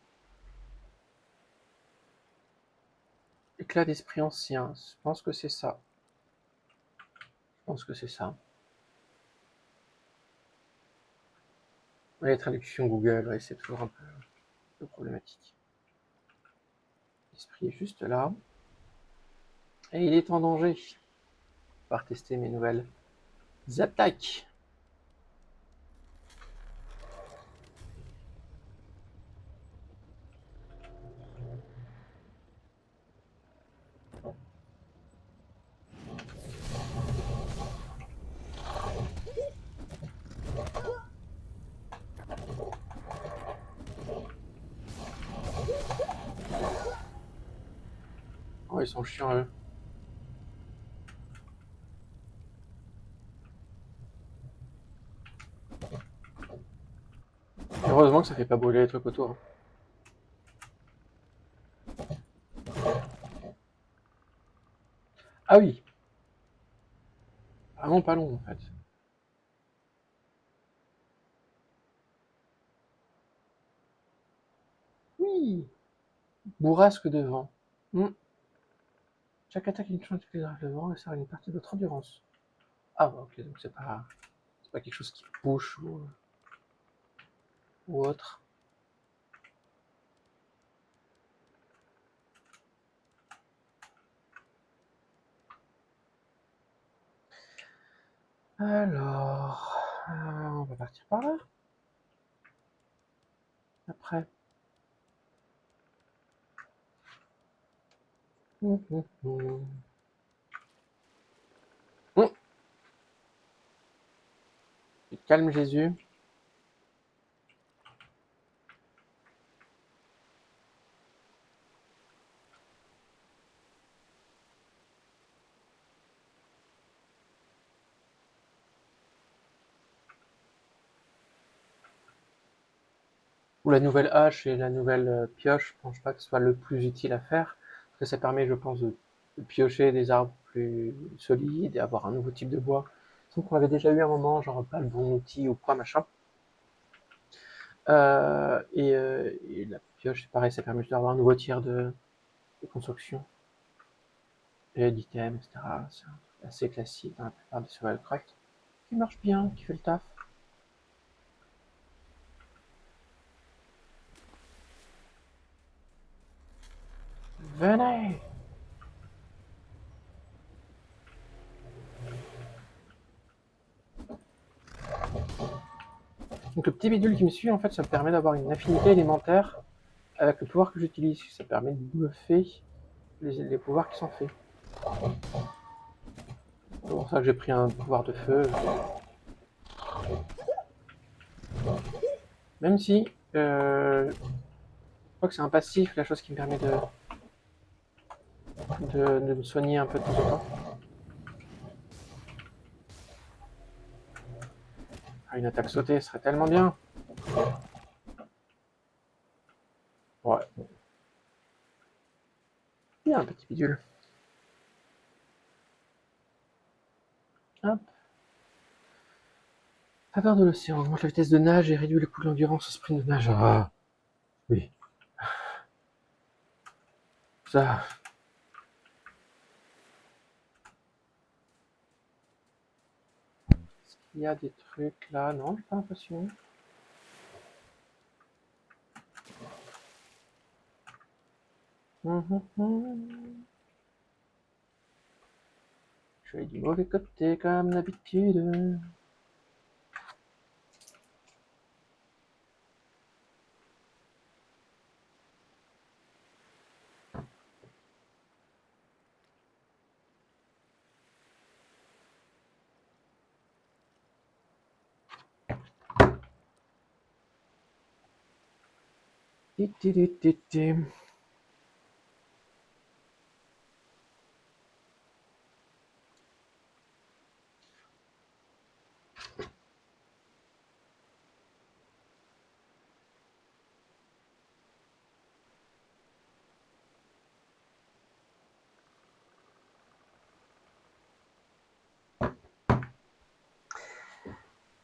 Éclat d'esprit ancien. Je pense que c'est ça. Je pense que c'est ça. Ouais, les traductions Google, ouais, c'est toujours un peu problématique. L'esprit est juste là. Et il est en danger. On va retester mes nouvelles attaques. Oh, ils sont chiants, eux. Heureusement que ça fait pas brûler les trucs autour. Ah oui. Vraiment pas long, en fait. Oui. Bourrasque de vent. Hmm. Chaque attaque une chance de de vent et ça a une partie de votre endurance. Ah, bah, ok, donc c'est pas quelque chose qui push ou autre. Alors, on va partir par là. Après. Hum, hum, hum. Hum. Calme Jésus. Ou la nouvelle hache et la nouvelle pioche, je pense pas que ce soit le plus utile à faire. Parce que ça permet, je pense, de piocher des arbres plus solides et avoir un nouveau type de bois. Donc on avait déjà eu un moment, genre pas le bon outil ou quoi, machin. Et la pioche, c'est pareil, ça permet juste d'avoir un nouveau tir de construction et d'items, etc. C'est un truc assez classique dans la plupart des survival craft qui marche bien, qui fait le taf. Venez! Donc le petit bidule qui me suit, en fait, ça me permet d'avoir une affinité élémentaire avec le pouvoir que j'utilise. Ça permet de bluffer les pouvoirs qui sont faits. C'est pour ça que j'ai pris un pouvoir de feu. Même si, je crois que c'est un passif, la chose qui me permet de me soigner un peu de temps en temps. Ah, une attaque sautée serait tellement bien. Ouais. Bien, un petit bidule. Hop. Faveur de l'océan, augmente la vitesse de nage et réduit le coût de l'endurance au sprint de nage. Ah, oui. Ça. Est-ce qu'il y a des trucs là? Non, j'ai pas l'impression. Je vais du mauvais côté comme d'habitude. Ti, ti, ti, ti, ti.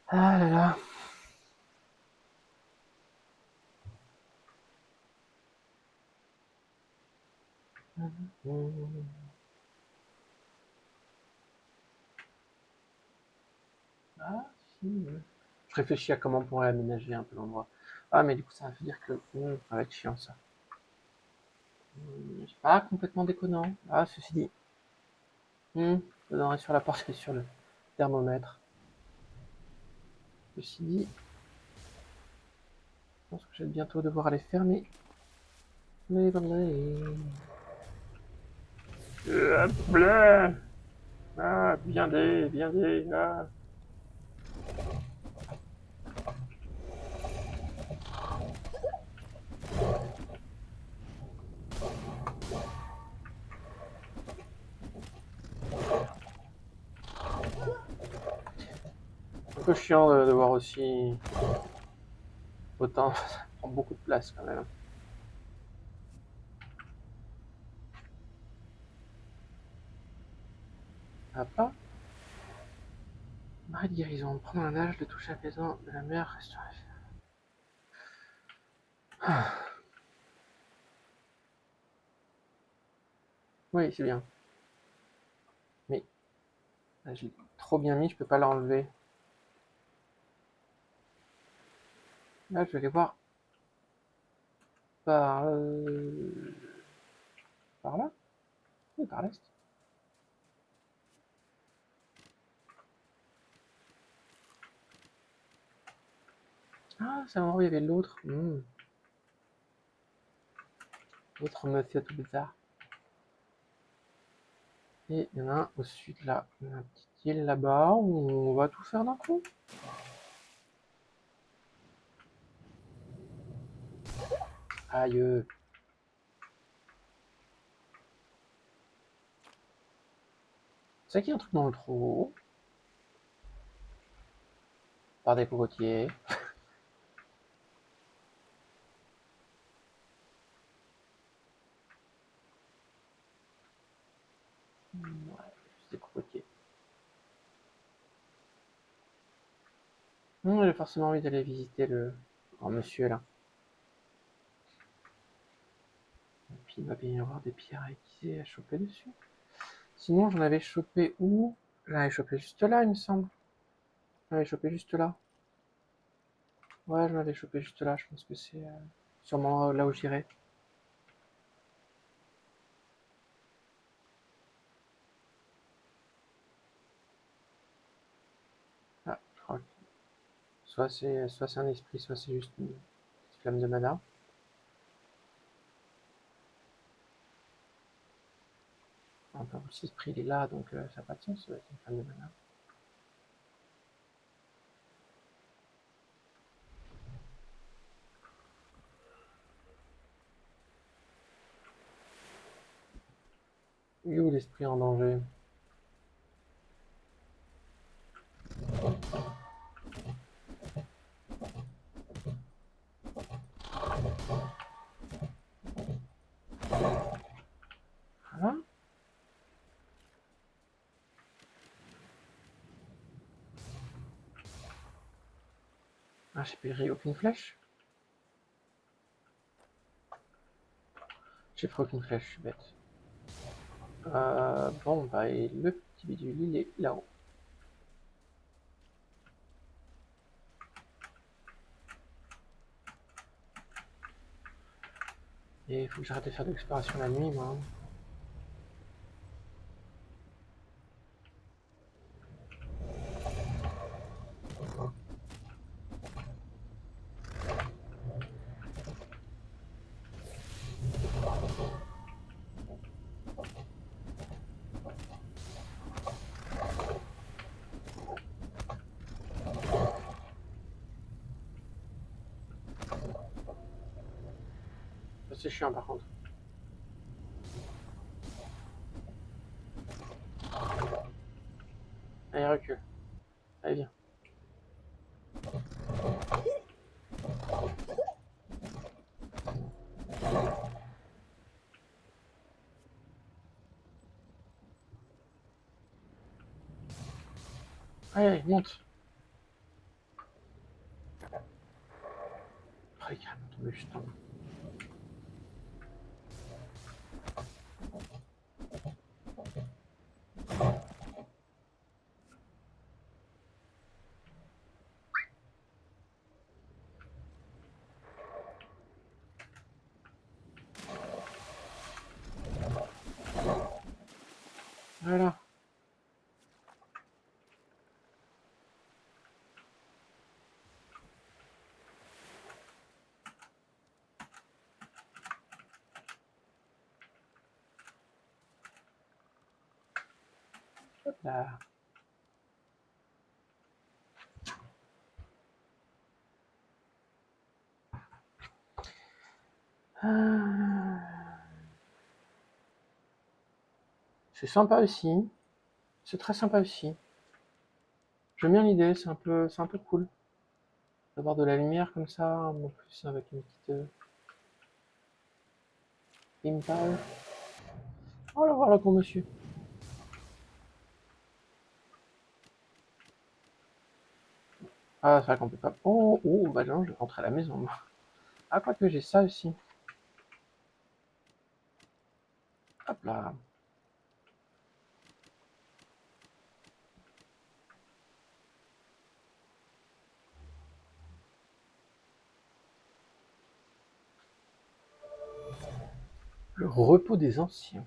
Ah là là. Ah, si. Je réfléchis à comment on pourrait aménager un peu l'endroit. Ah, mais du coup, ça veut dire que ça va être chiant, ça. C'est pas complètement déconnant. Ah, ceci dit. Je donnerai sur la porte et sur le thermomètre. Ceci dit, je pense que je vais bientôt devoir aller fermer les banderies. Ah, bien des, ah. Un peu chiant de voir aussi autant, ça prend beaucoup de place quand même. Hop là. Marie de guérison, prendre un âge, le toucher apaisant de la mer, restauration. Oui, c'est bien. Mais là, je l'ai trop bien mis, je peux pas l'enlever. Là, je vais aller voir par, par là. Oui, par l'est. Ah, c'est l'endroit où il y avait l'autre. L'autre monsieur tout bizarre. Et il y en a un au sud là. Il y a une petite île là-bas où on va tout faire d'un coup. Aïe. C'est qu'il y a un truc dans le trou. Par des cocotiers. Ouais, juste des cocotiers. J'ai forcément envie d'aller visiter le grand monsieur là. Et puis il va bien y avoir des pierres à aiguiser à choper dessus. Sinon, j'en avais chopé où? J'en avais chopé juste là, il me semble. J'en avais chopé juste là. Ouais, j'en avais chopé juste là. Je pense que c'est sûrement là où j'irai. Ah, je crois que soit c'est un esprit, soit c'est juste une petite flamme de mana. Enfin, cet esprit il est là, donc ça n'a pas de sens, ça va être une flamme de mana. Il est où l'esprit en danger? Voilà. Ah, j'ai pris aucune flèche. J'ai pris aucune flèche, je suis bête. Bon, bah, et le petit bidule, il est là-haut. Et il faut que j'arrête de faire de l'exploration la nuit, moi. Ça, c'est chiant, par contre. Allez, recule. Allez, viens. Allez, allez, monte. juste. Voilà. Hop là. C'est sympa aussi. C'est très sympa aussi. J'aime bien l'idée, c'est un peu cool d'avoir de la lumière comme ça, en plus avec une petite impale. Oh là voilà pour monsieur. Ah, c'est vrai qu'on peut pas. Oh, oh, bah non, je vais rentrer à la maison, moi. Ah, quoique j'ai ça aussi. Hop là. Le repos des anciens.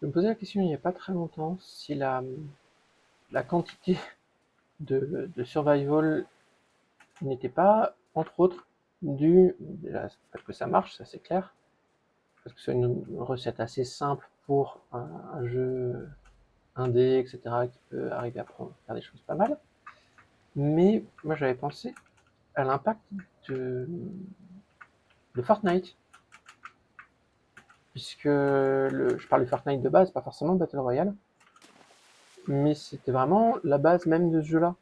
Je me posais la question il n'y a pas très longtemps si la quantité de survival n'était pas, entre autres, due à que ça marche, ça c'est clair, parce que c'est une recette assez simple pour un jeu indé, etc., qui peut arriver à faire des choses pas mal. Mais moi j'avais pensé à l'impact de, de Fortnite, puisque je parle de Fortnite de base, pas forcément Battle Royale, mais c'était vraiment la base même de ce jeu-là.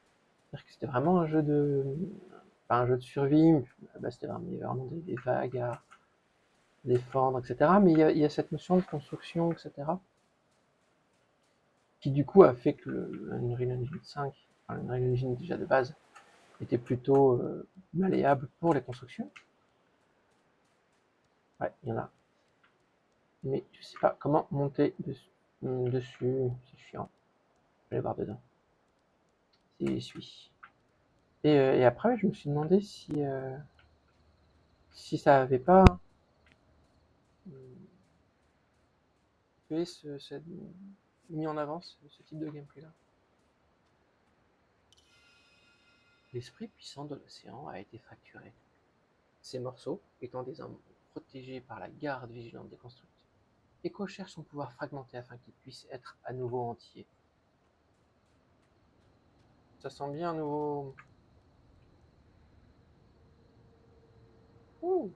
C'est-à-dire que c'était vraiment un jeu pas un jeu de survie, mais c'était vraiment des vagues à défendre, etc. Mais il y a cette notion de construction, etc., qui du coup a fait que le Unreal Engine 5, enfin l'Unreal Engine déjà de base, était plutôt malléable pour les constructions. Ouais, il y en a. Mais je sais pas comment monter dessus. C'est chiant. Je vais aller voir dedans. Si j'y suis. Et après, je me suis demandé si ça avait pas fait mis en avant ce type de gameplay-là. L'esprit puissant de l'océan a été fracturé. Ces morceaux, étant désormais protégés par la garde vigilante des constructeurs, Echo cherche son pouvoir fragmenté afin qu'il puisse être à nouveau entier. Ça sent bien à nouveau. Ouh.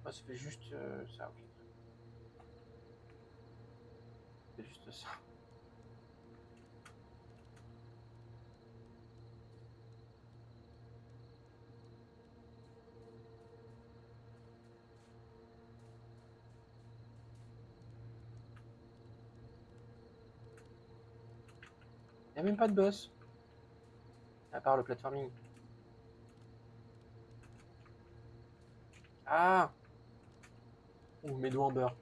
Ah, ça fait juste ça, ok. C'est juste ça. Il n'y a même pas de boss, à part le platforming. Ah. Ouh, mes doigts en beurre.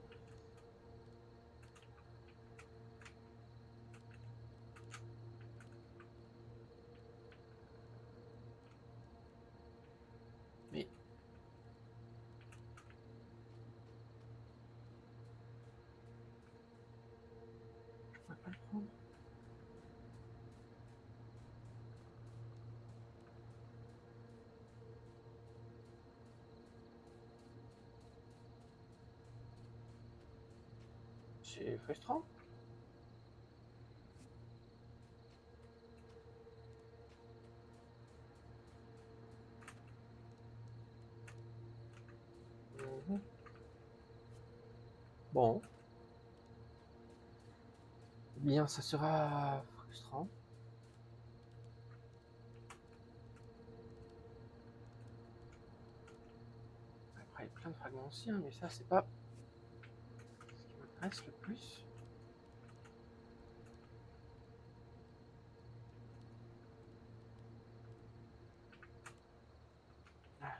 Mais je pourrais pas le prendre. C'est frustrant. Mhm. Bon, bien, ça sera frustrant. Après, plein de fragments anciens, mais ça, c'est pas ce qui m'intéresse le plus. Ah.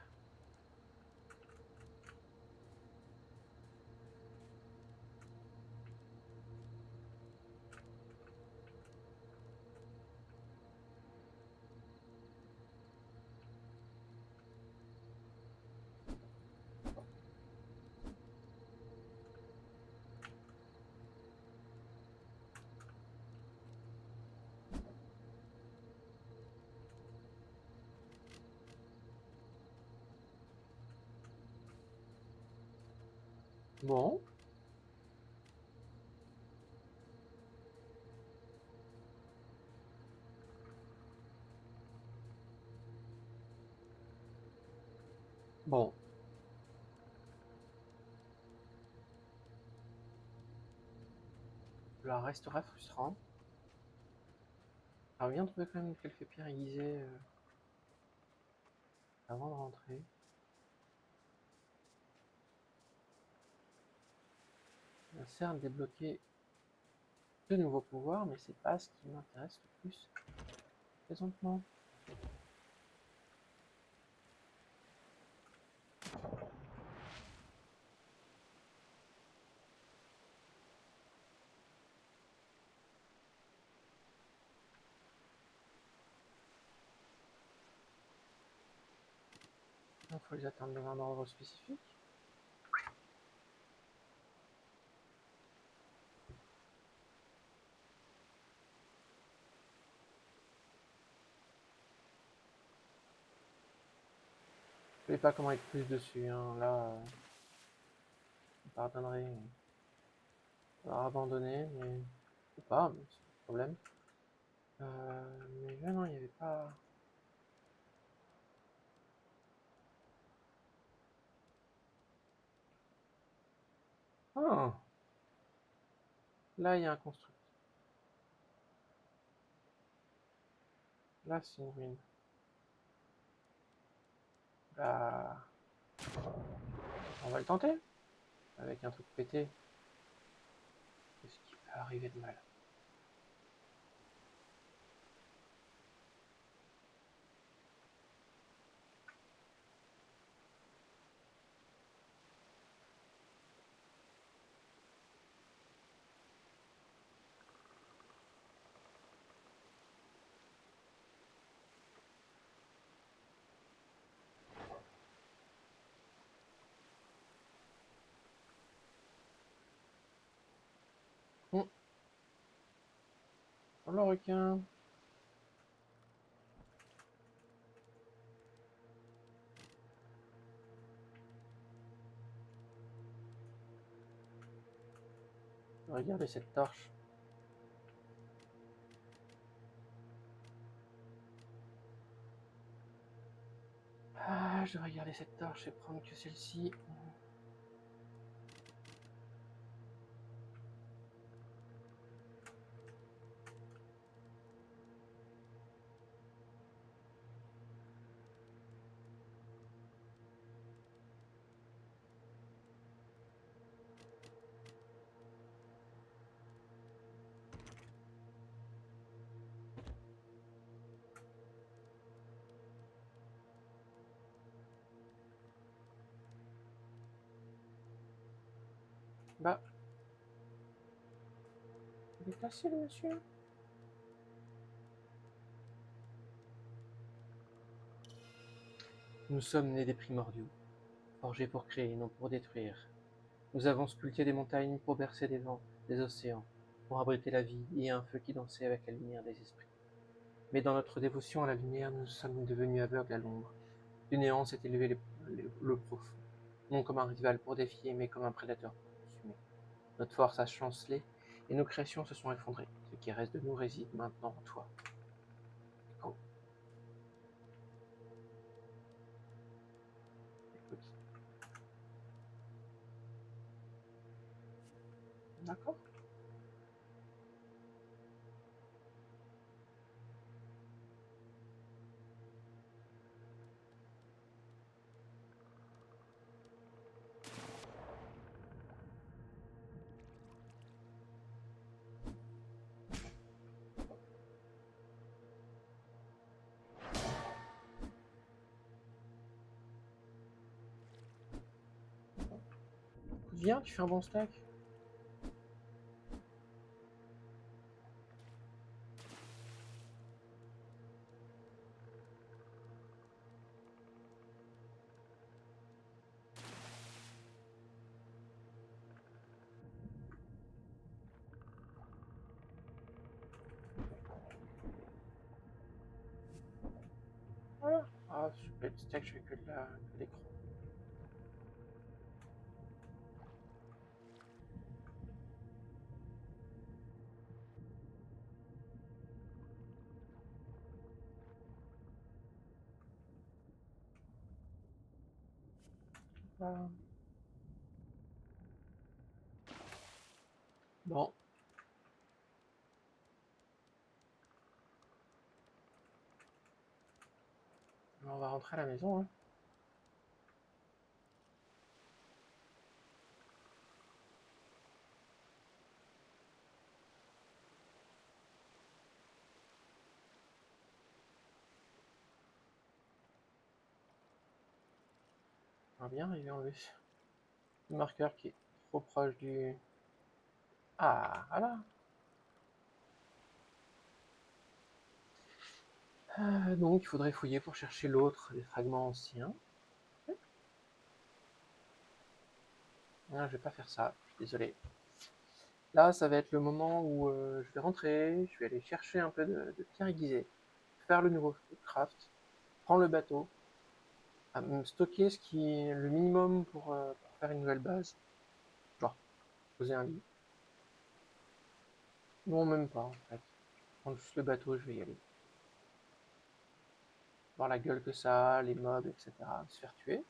Bon. Bon. Cela restera frustrant. Alors, bien trouver quand même quelques pierres aiguisées avant de rentrer. On va certes débloquer de nouveaux pouvoirs, mais c'est pas ce qui m'intéresse le plus présentement. Il faut les atteindre dans un ordre spécifique. Je ne sais pas comment être plus dessus, hein. Là, je me pardonnerai d'avoir abandonné, mais ou pas, mais c'est pas le problème. Mais là, non, il n'y avait pas. Ah, là, il y a un constructeur. Là, c'est une ruine. Bah, on va le tenter. Avec un truc pété. Qu'est-ce qui peut arriver de mal? Hum, Sur le requin. Regardez cette torche. Ah, je vais regarder cette torche et prendre que celle-ci. Bah, il est cassé le monsieur. Nous sommes nés des primordiaux, forgés pour créer, non pour détruire. Nous avons sculpté des montagnes pour bercer des vents, des océans, pour abriter la vie et un feu qui dansait avec la lumière des esprits. Mais dans notre dévotion à la lumière, nous sommes devenus aveugles à l'ombre. Du néant s'est élevé le profond, non comme un rival pour défier, mais comme un prédateur pour consumer. Notre force a chancelé, et nos créations se sont effondrées. Ce qui reste de nous réside maintenant en toi. Echo. Écoute. D'accord. Viens, tu fais un bon steak. Voilà. Ah, super, le steak, je fais que de l'écran. Voilà. Bon. On va rentrer à la maison. Hein. On va bien arriver à enlever le marqueur qui est trop proche du... Ah, voilà. Donc, il faudrait fouiller pour chercher l'autre des fragments anciens. Ah, je vais pas faire ça, je suis désolé. Là, ça va être le moment où je vais rentrer, je vais aller chercher un peu de pierre aiguisée, faire le nouveau craft, prendre le bateau, me stocker ce qui est le minimum pour faire une nouvelle base. Genre, poser un lit. Non, même pas en fait. Prendre juste le bateau, je vais y aller. Voir la gueule que ça a, les mobs, etc. Se faire tuer.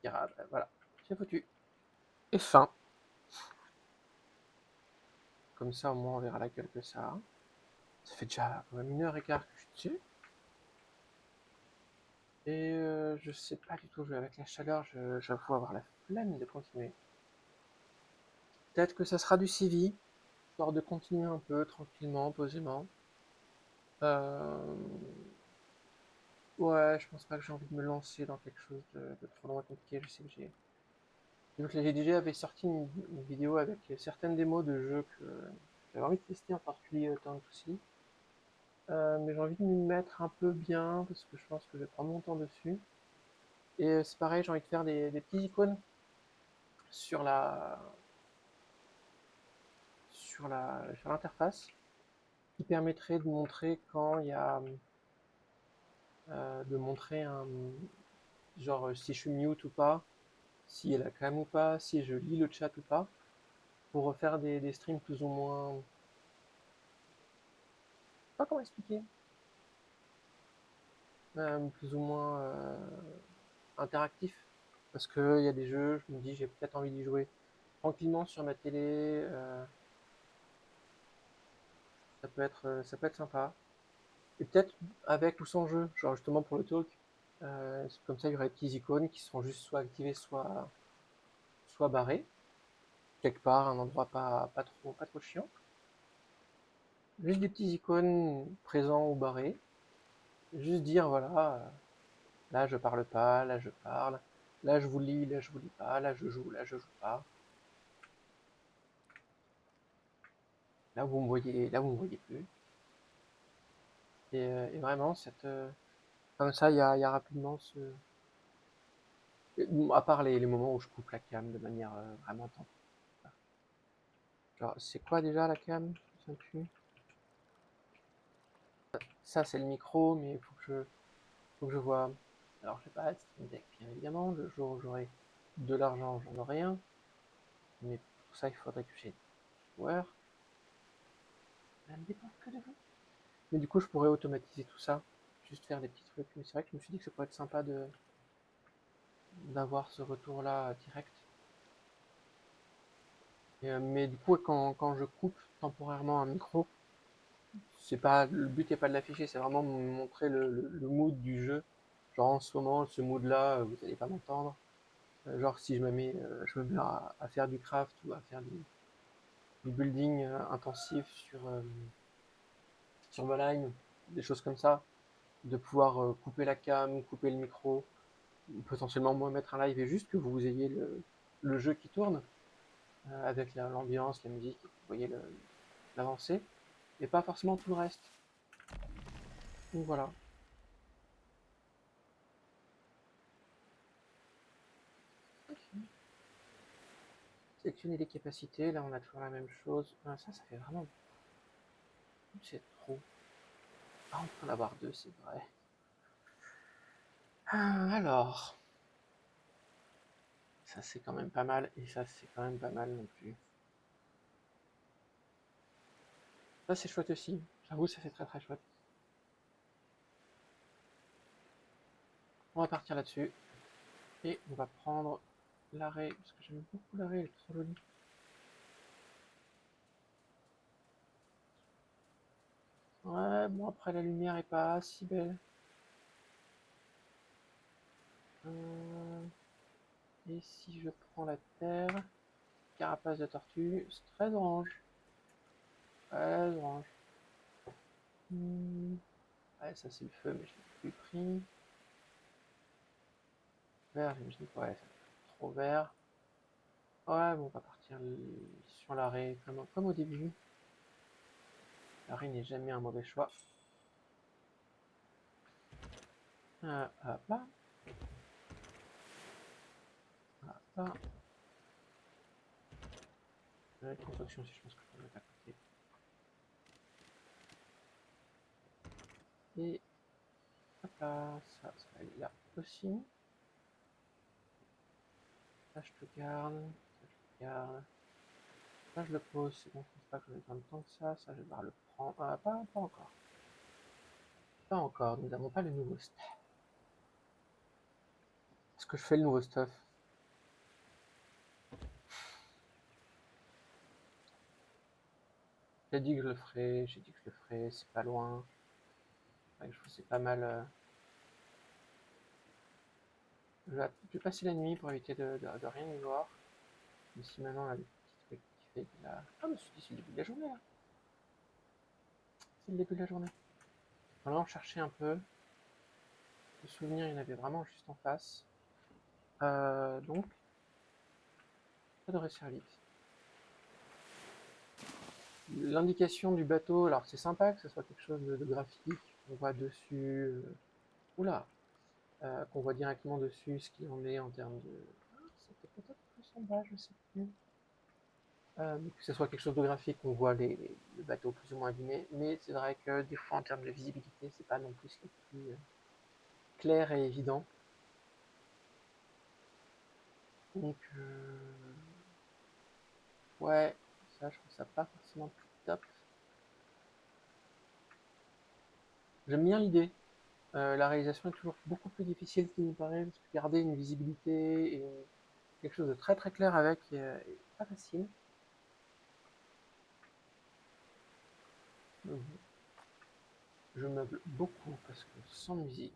Dire, ah, bah, voilà, c'est foutu. Et fin. Comme ça, au moins, on verra la gueule que ça a. Ça fait déjà quand même 1h15 que je suis dessus. Et je sais pas du tout jouer avec la chaleur, j'avoue avoir la flemme de continuer. Peut-être que ça sera du CV, histoire de continuer un peu tranquillement, posément. Ouais, je pense pas que j'ai envie de me lancer dans quelque chose de trop loin compliqué. Je sais que donc les GDG avait sorti une vidéo avec certaines démos de jeux que j'avais envie de tester, en particulier Tank aussi. Mais j'ai envie de m'y mettre un peu bien parce que je pense que je vais prendre mon temps dessus. Et c'est pareil, j'ai envie de faire des petits icônes sur sur l'interface qui permettrait de montrer quand il y a de montrer un genre si je suis mute ou pas, si elle a la cam ou pas, si je lis le chat ou pas, pour refaire des streams plus ou moins. Je sais pas comment expliquer. Plus ou moins interactifs. Parce qu'il y a des jeux, je me dis j'ai peut-être envie d'y jouer tranquillement sur ma télé. Ça peut être sympa. Et peut-être avec ou sans jeu, genre justement pour le talk. Comme ça, il y aurait des petites icônes qui seront juste soit activées, soit barrées. Quelque part, un endroit pas trop chiant. Juste des petits icônes présents ou barrés. Juste dire, voilà, là je parle pas, là je parle. Là je vous lis, là je vous lis pas. Là je joue pas. Là vous me voyez, là vous me voyez plus. Et vraiment, comme ça, il y a rapidement ce... À part les moments où je coupe la cam de manière vraiment temporaire. Genre, c'est quoi déjà la cam? Je sais plus. Ça, c'est le micro, mais faut que je vois. Alors, je sais pas, Steam Deck, bien évidemment. Le jour où j'aurai de l'argent, j'en aurai un. Mais pour ça, il faudrait que j'ai des joueurs. Ça ne dépend que de vous. Mais du coup, je pourrais automatiser tout ça. Juste faire des petits trucs. Mais c'est vrai que je me suis dit que ça pourrait être sympa d'avoir ce retour-là direct. Mais du coup, quand je coupe temporairement un micro, c'est pas, le but n'est pas de l'afficher, c'est vraiment de montrer le mood du jeu. Genre en ce moment, ce mood-là, vous n'allez pas m'entendre. Genre si je me mets à faire du craft ou à faire du building intensif sur Valheim, des choses comme ça, de pouvoir couper la cam, couper le micro, potentiellement moi mettre un live et juste que vous ayez le jeu qui tourne, avec l'ambiance, la musique, vous voyez l'avancée, mais pas forcément tout le reste. Donc voilà. Okay. Sélectionner les capacités, là on a toujours la même chose. Ah, ça fait vraiment... C'est trop. Ah, on peut en avoir deux, c'est vrai. Ah, alors... Ça c'est quand même pas mal, et ça c'est quand même pas mal non plus. Ça c'est chouette aussi, j'avoue ça c'est très très chouette. On va partir là-dessus, et on va prendre l'arrêt, parce que j'aime beaucoup l'arrêt, elle est trop jolie. Ouais, bon après la lumière est pas si belle. Et si je prends la terre, carapace de tortue, c'est très orange. Très orange. Ouais, ça c'est le feu, mais je l'ai plus pris. Vert, j'imagine que ouais, ça fait trop vert. Ouais, bon, on va partir sur l'arrêt, comme au début. L'arrêt n'est jamais un mauvais choix. Hop là. Hop là. La construction aussi, je pense que je peux mettre à côté. Et hop là, ça va aller là aussi. Ça, je te garde. Ça, je te garde. Ça, je le pose. C'est bon, je pense pas que j'en ai besoin de temps que ça. Ça, je vais devoir le prendre. Ah, pas encore. Pas encore. Nous n'avons pas le nouveau stuff. Est-ce que je fais le nouveau stuff? J'ai dit que je le ferai. J'ai dit que je le ferai. C'est pas loin. Ouais, je trouve que c'est pas mal. Je vais passer la nuit pour éviter de rien y voir. Mais si maintenant on a des petits trucs qui fait que là. Ah, mais c'est le début de la journée là. C'est le début de la journée. Voilà, on cherchait un peu. Le souvenir, il y en avait vraiment juste en face. Donc, ça devrait se faire vite. L'indication du bateau, alors c'est sympa que ce soit quelque chose de graphique, qu'on voit dessus. Oula! Qu'on voit directement dessus ce qu'il en est en termes de. Ah, c'était peut-être plus en bas, je sais plus. Que ce soit quelque chose de graphique, qu'on voit le bateau plus ou moins abîmé, mais c'est vrai que des fois en termes de visibilité, c'est pas non plus ce qui est plus clair et évident. Donc, ouais, ça, je trouve ça pas forcément top. J'aime bien l'idée. La réalisation est toujours beaucoup plus difficile qu'il n'y paraît, parce que garder une visibilité et quelque chose de très très clair avec est pas facile. Je meuble beaucoup parce que sans musique.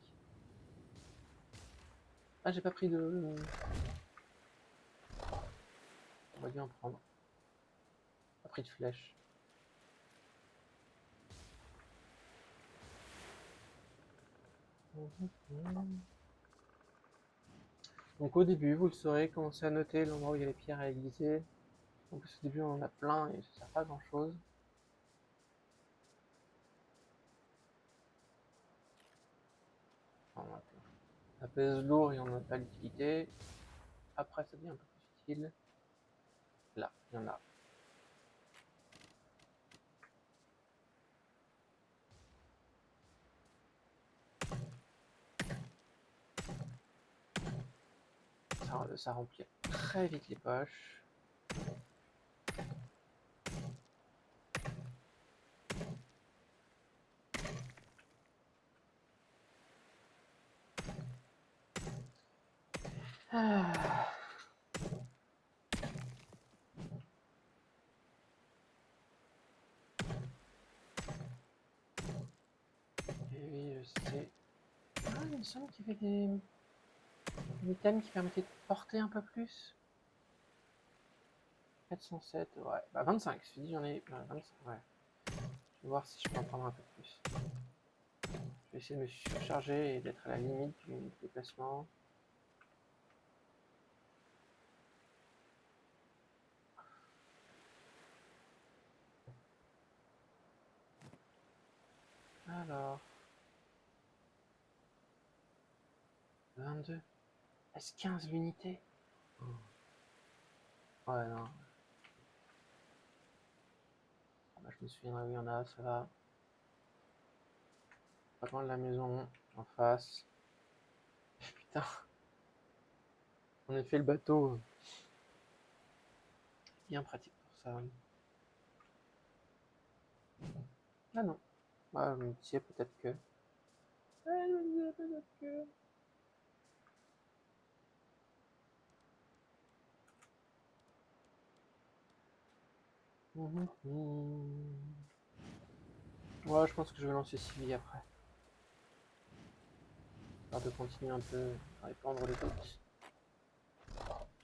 Ah, j'ai pas pris de. On va bien en prendre. Pas pris de flèche. Donc au début, vous le saurez, commencez à noter l'endroit où il y a les pierres à aiguiser. En plus au début on en a plein et ça sert pas à grand chose. Enfin, on en a plein. Ça pèse lourd et on n'a pas l'utilité. Après ça devient un peu plus utile. Là, il y en a. Ça remplit très vite les poches. Ah. Et oui, je sais. Ah, il me semble qu'il y avait des items qui permettaient de porter un peu plus. 407, ouais. Bah 25, je dis j'en ai 25, ouais. Je vais voir si je peux en prendre un peu plus. Je vais essayer de me surcharger et d'être à la limite du déplacement. Alors. 22. Est-ce 15 l'unité? Ouais, non. Ah bah, je me souviendrai où il y en a, ça va. Pas loin de la maison, en face. Putain. En effet, le bateau, bien pratique pour ça. Ah non. Ah, je me disais peut-être que. Ah, je me disais peut-être que. Ouais, je pense que je vais lancer Sylvie après. Histoire de continuer un peu à répandre les doutes.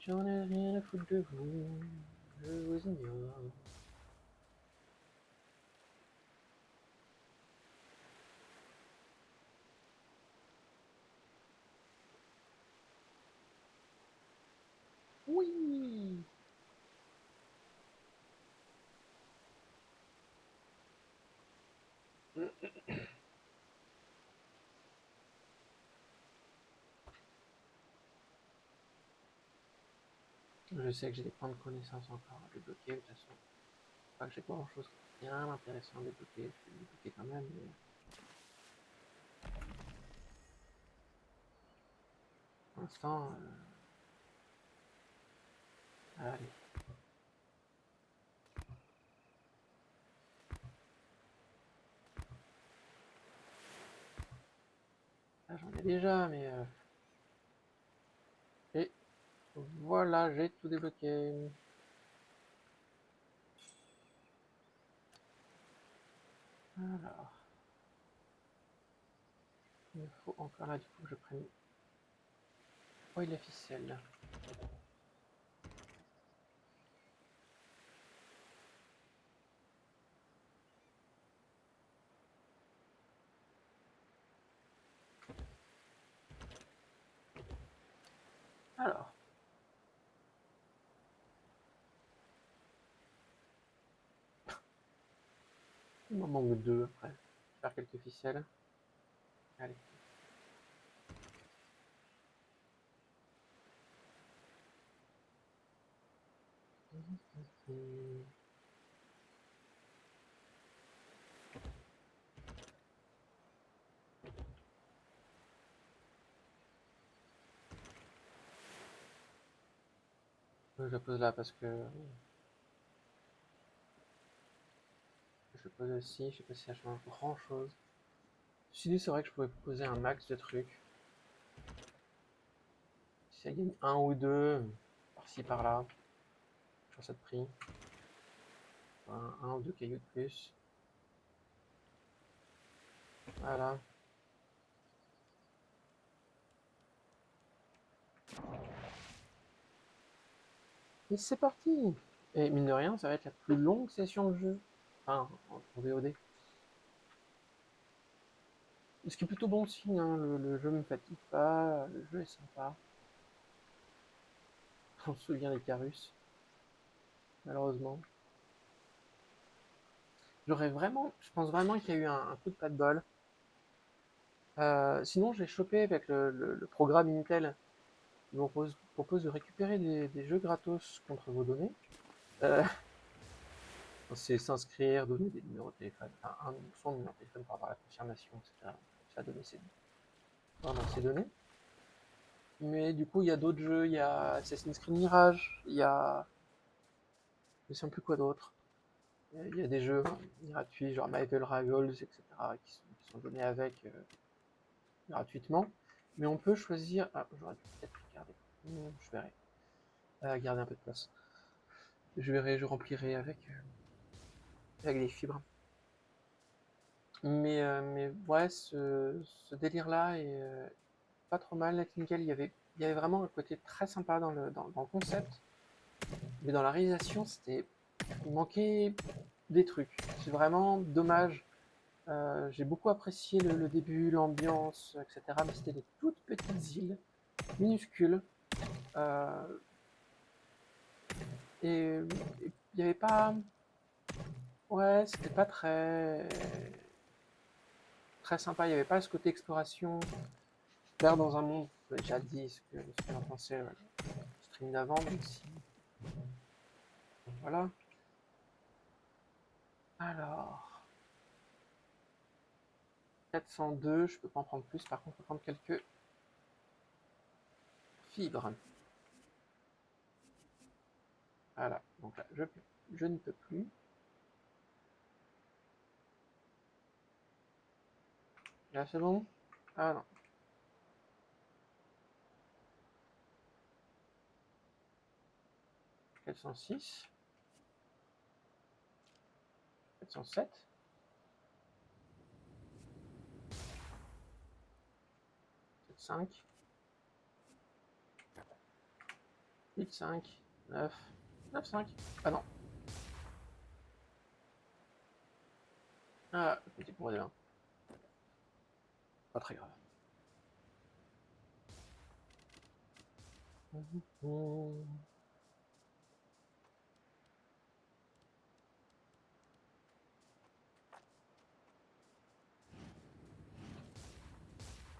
J'en ai rien à foutre de vous, je vous ignore. Oui. Je sais que j'ai des points de connaissance encore à débloquer, de toute façon. Pas que j'ai pas grand chose bien intéressant à débloquer, je vais le débloquer quand même, mais. Pour l'instant, allez. Là, j'en ai déjà, mais. Et voilà, j'ai tout débloqué. Alors. Il me faut encore là, du coup, que je prenne. Oh, il la ficelle. Alors. Il m'en manque deux après. Je vais faire quelques ficelles. Allez. Je la pose là parce que je pose aussi, je sais pas si ça change grand chose. Ceci dit, c'est vrai que je pouvais poser un max de trucs. Si ça gagne un ou deux, par-ci par-là, sur cette prix. Un ou deux cailloux de plus. Voilà. Et c'est parti! Et mine de rien, ça va être la plus longue session de jeu. Enfin, en VOD. Ce qui est plutôt bon signe, hein. Le jeu me fatigue pas, le jeu est sympa. On se souvient des Carus, malheureusement. Je pense vraiment qu'il y a eu un coup de pas de bol. Sinon, j'ai chopé avec le programme Intel qui vous propose de récupérer des jeux gratos contre vos données. C'est s'inscrire, donner des numéros de téléphone, enfin son numéro de téléphone pour avoir la confirmation, etc. Ça a donné ses données. Mais du coup, il y a d'autres jeux, il y a Assassin's Creed Mirage, il y a. Je ne sais plus quoi d'autre. Il y a des jeux gratuits, genre Marvel Rivals, etc., qui sont donnés avec gratuitement. Mais on peut choisir. Ah, j'aurais dû peut-être garder. Je verrai. Garder un peu de place. Je verrai, je remplirai avec des fibres. Mais ouais, ce délire-là est pas trop mal. Avec Nickel, il y avait vraiment un côté très sympa dans le concept. Mais dans la réalisation, il manquait des trucs. C'est vraiment dommage. J'ai beaucoup apprécié le début, l'ambiance, etc. Mais c'était des toutes petites îles, minuscules. Euh, et il n'y avait pas. Ouais, c'était pas très. très sympa. Il n'y avait pas ce côté exploration, faire dans un monde. Je l'ai déjà dit ce que j'en pensais le stream d'avant, même si. Voilà. Alors. 402, je peux pas en prendre plus, par contre, je peux prendre quelques fibres. Voilà, donc là, je ne peux plus. Là, c'est bon? Ah non. 406. 407. 5. 8, 5. 9. 9, 5. Ah non. Ah, petit pour des 1. Pas très grave.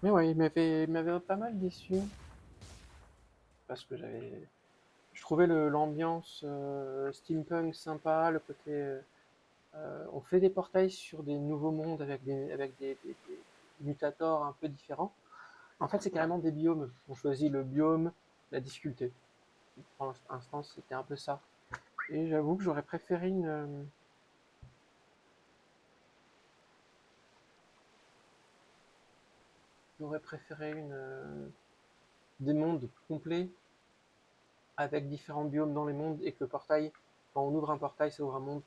Mais ouais, il m'avait pas mal déçu. Parce que je trouvais l'ambiance steampunk sympa, le côté. On fait des portails sur des nouveaux mondes avec des mutators un peu différents. En fait, c'est carrément des biomes. On choisit le biome, la difficulté. Pour l'instant, c'était un peu ça. Et j'avoue que j'aurais préféré des mondes complets avec différents biomes dans les mondes et que le portail, quand on ouvre un portail, ça ouvre un monde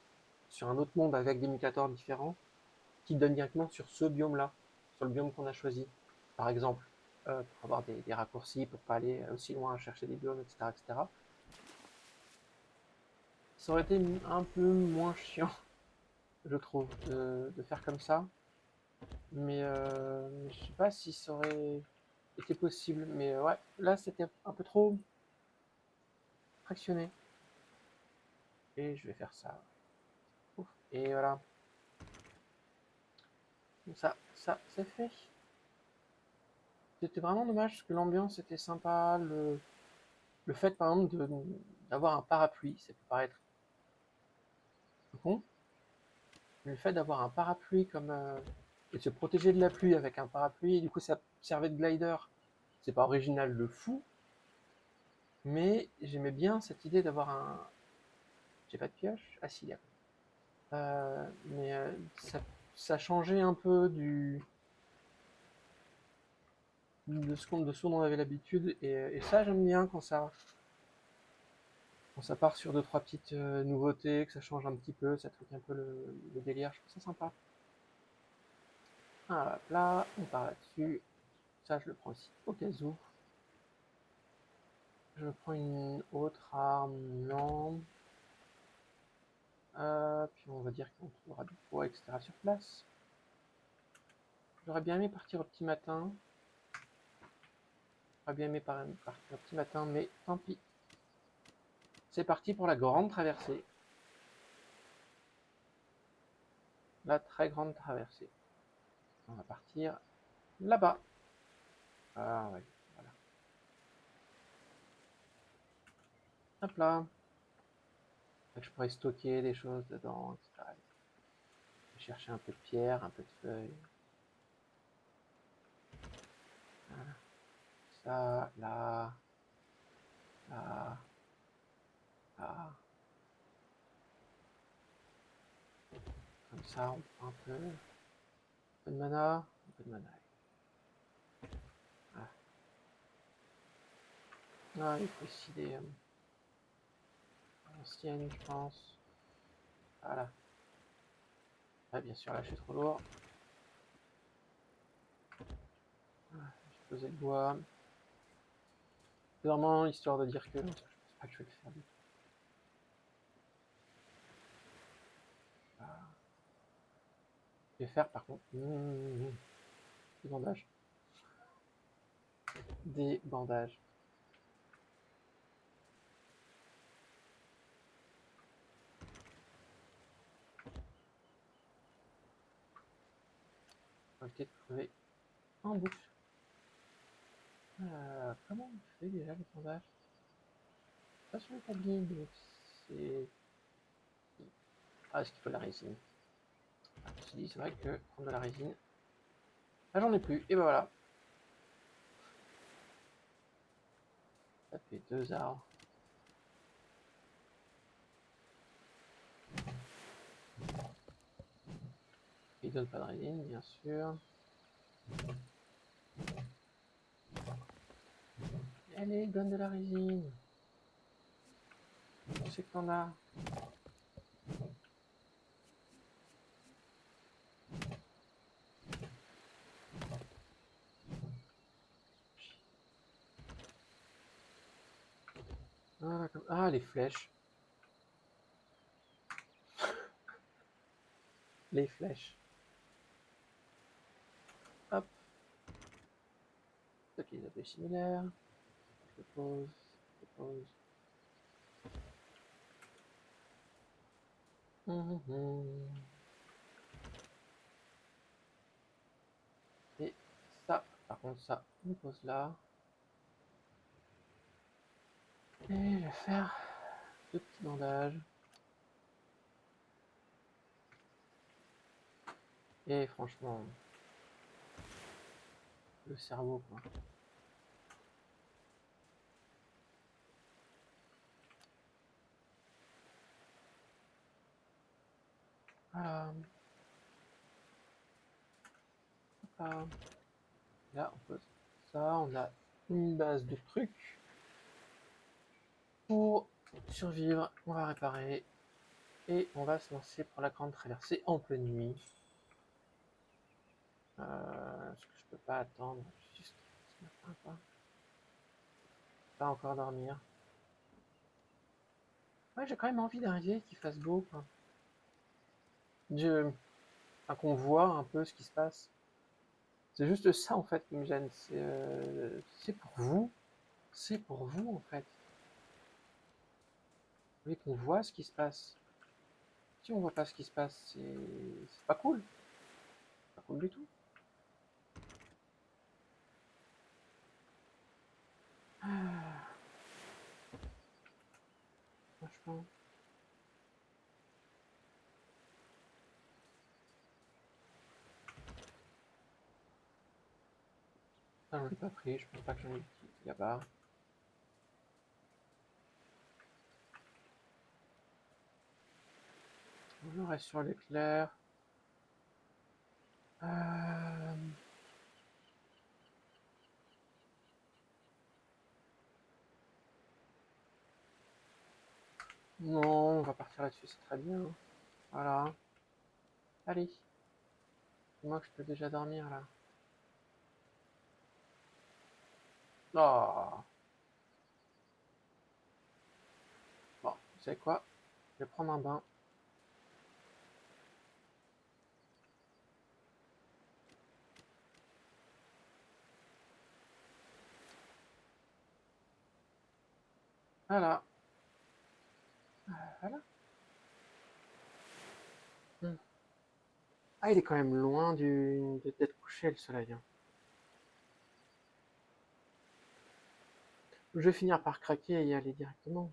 sur un autre monde avec des mutators différents qui donnent directement sur ce biome-là, sur le biome qu'on a choisi. Par exemple, pour avoir des raccourcis, pour pas aller aussi loin à chercher des biomes, etc., etc. Ça aurait été un peu moins chiant, je trouve, de faire comme ça. Mais je sais pas si ça aurait été possible. Mais ouais, là c'était un peu trop fractionné. Et je vais faire ça. Ouf. Et voilà. Ça c'est fait. C'était vraiment dommage parce que l'ambiance était sympa. Le fait par exemple d'avoir un parapluie, ça peut paraître con. Mais le fait d'avoir un parapluie comme. Et de se protéger de la pluie avec un parapluie, et du coup ça servait de glider. C'est pas original de fou, mais j'aimais bien cette idée d'avoir un. J'ai pas de pioche? Ah si, il y a. Mais ça changeait un peu de ce dont on avait l'habitude, et ça j'aime bien quand ça part sur deux trois petites nouveautés, que ça change un petit peu, ça truque un peu le délire, je trouve ça sympa. Ah, hop là, on part là-dessus. Ça je le prends aussi au cas où. Je prends une autre arme, non. Puis on va dire qu'on trouvera du poids, etc. sur place. J'aurais bien aimé partir au petit matin. J'aurais bien aimé partir au petit matin, mais tant pis. C'est parti pour la grande traversée. La très grande traversée. On va partir là-bas. Ah ouais, voilà. Hop là. Je pourrais stocker des choses dedans, etc. Chercher un peu de pierre, un peu de feuilles. Voilà. Ça, là, là, là. Comme ça, on prend un peu de mana. Un peu de mana. Ah, ah il faut aussi des anciennes, je pense. Voilà. Ah, bien sûr, là, je suis trop lourd. Ah, j'ai posé le bois. C'est vraiment histoire de dire que je pense pas que je vais le faire du tout. Ah. Je vais faire par contre des bandages. Des bandages. pour éviter de crever en boucle. Comment on fait déjà le bandage? Pas sur le tablier, donc c'est... Ah, est-ce qu'il faut de la résine? Je me suis dit, c'est vrai que prendre de la résine... Ah, j'en ai plus, et ben voilà. Ça fait 2 arbres. Il donne pas de résine, bien sûr. Allez, donne de la résine. Je sais que t'en as. Voilà, comme... Ah, les flèches. Les flèches. Hop. Ok, les objets similaires. Je pose. Je pose. Et ça, par contre, ça, on pose là. Et je vais faire 2 petits bandages. Et franchement, le cerveau, quoi. Voilà. Hop. Là, on pose ça. On a une base de trucs. Pour survivre, on va réparer. Et on va se lancer pour la grande traversée en pleine nuit. Est-ce que je peux pas attendre juste ce matin, quoi. Pas encore dormir. Ouais, j'ai quand même envie d'arriver, qu'il fasse beau, quoi. Enfin, qu'on voit un peu ce qui se passe. C'est juste ça, en fait, qui me gêne. C'est pour vous. C'est pour vous, en fait. Vous voulez qu'on voit ce qui se passe. Si on voit pas ce qui se passe, c'est pas cool. C'est pas cool du tout. Ah, franchement. Ça, j'en ai pas pris. Je pense pas que j'en ai pris là-bas. On reste sur l'éclair. Non, on va partir là-dessus, c'est très bien. Voilà. Allez. Moi que je peux déjà dormir là. Oh. Bon, vous savez quoi? Je vais prendre un bain. Voilà. Voilà. Hmm. Ah, il est quand même loin d'être couché le soleil, hein. Je vais finir par craquer et y aller directement.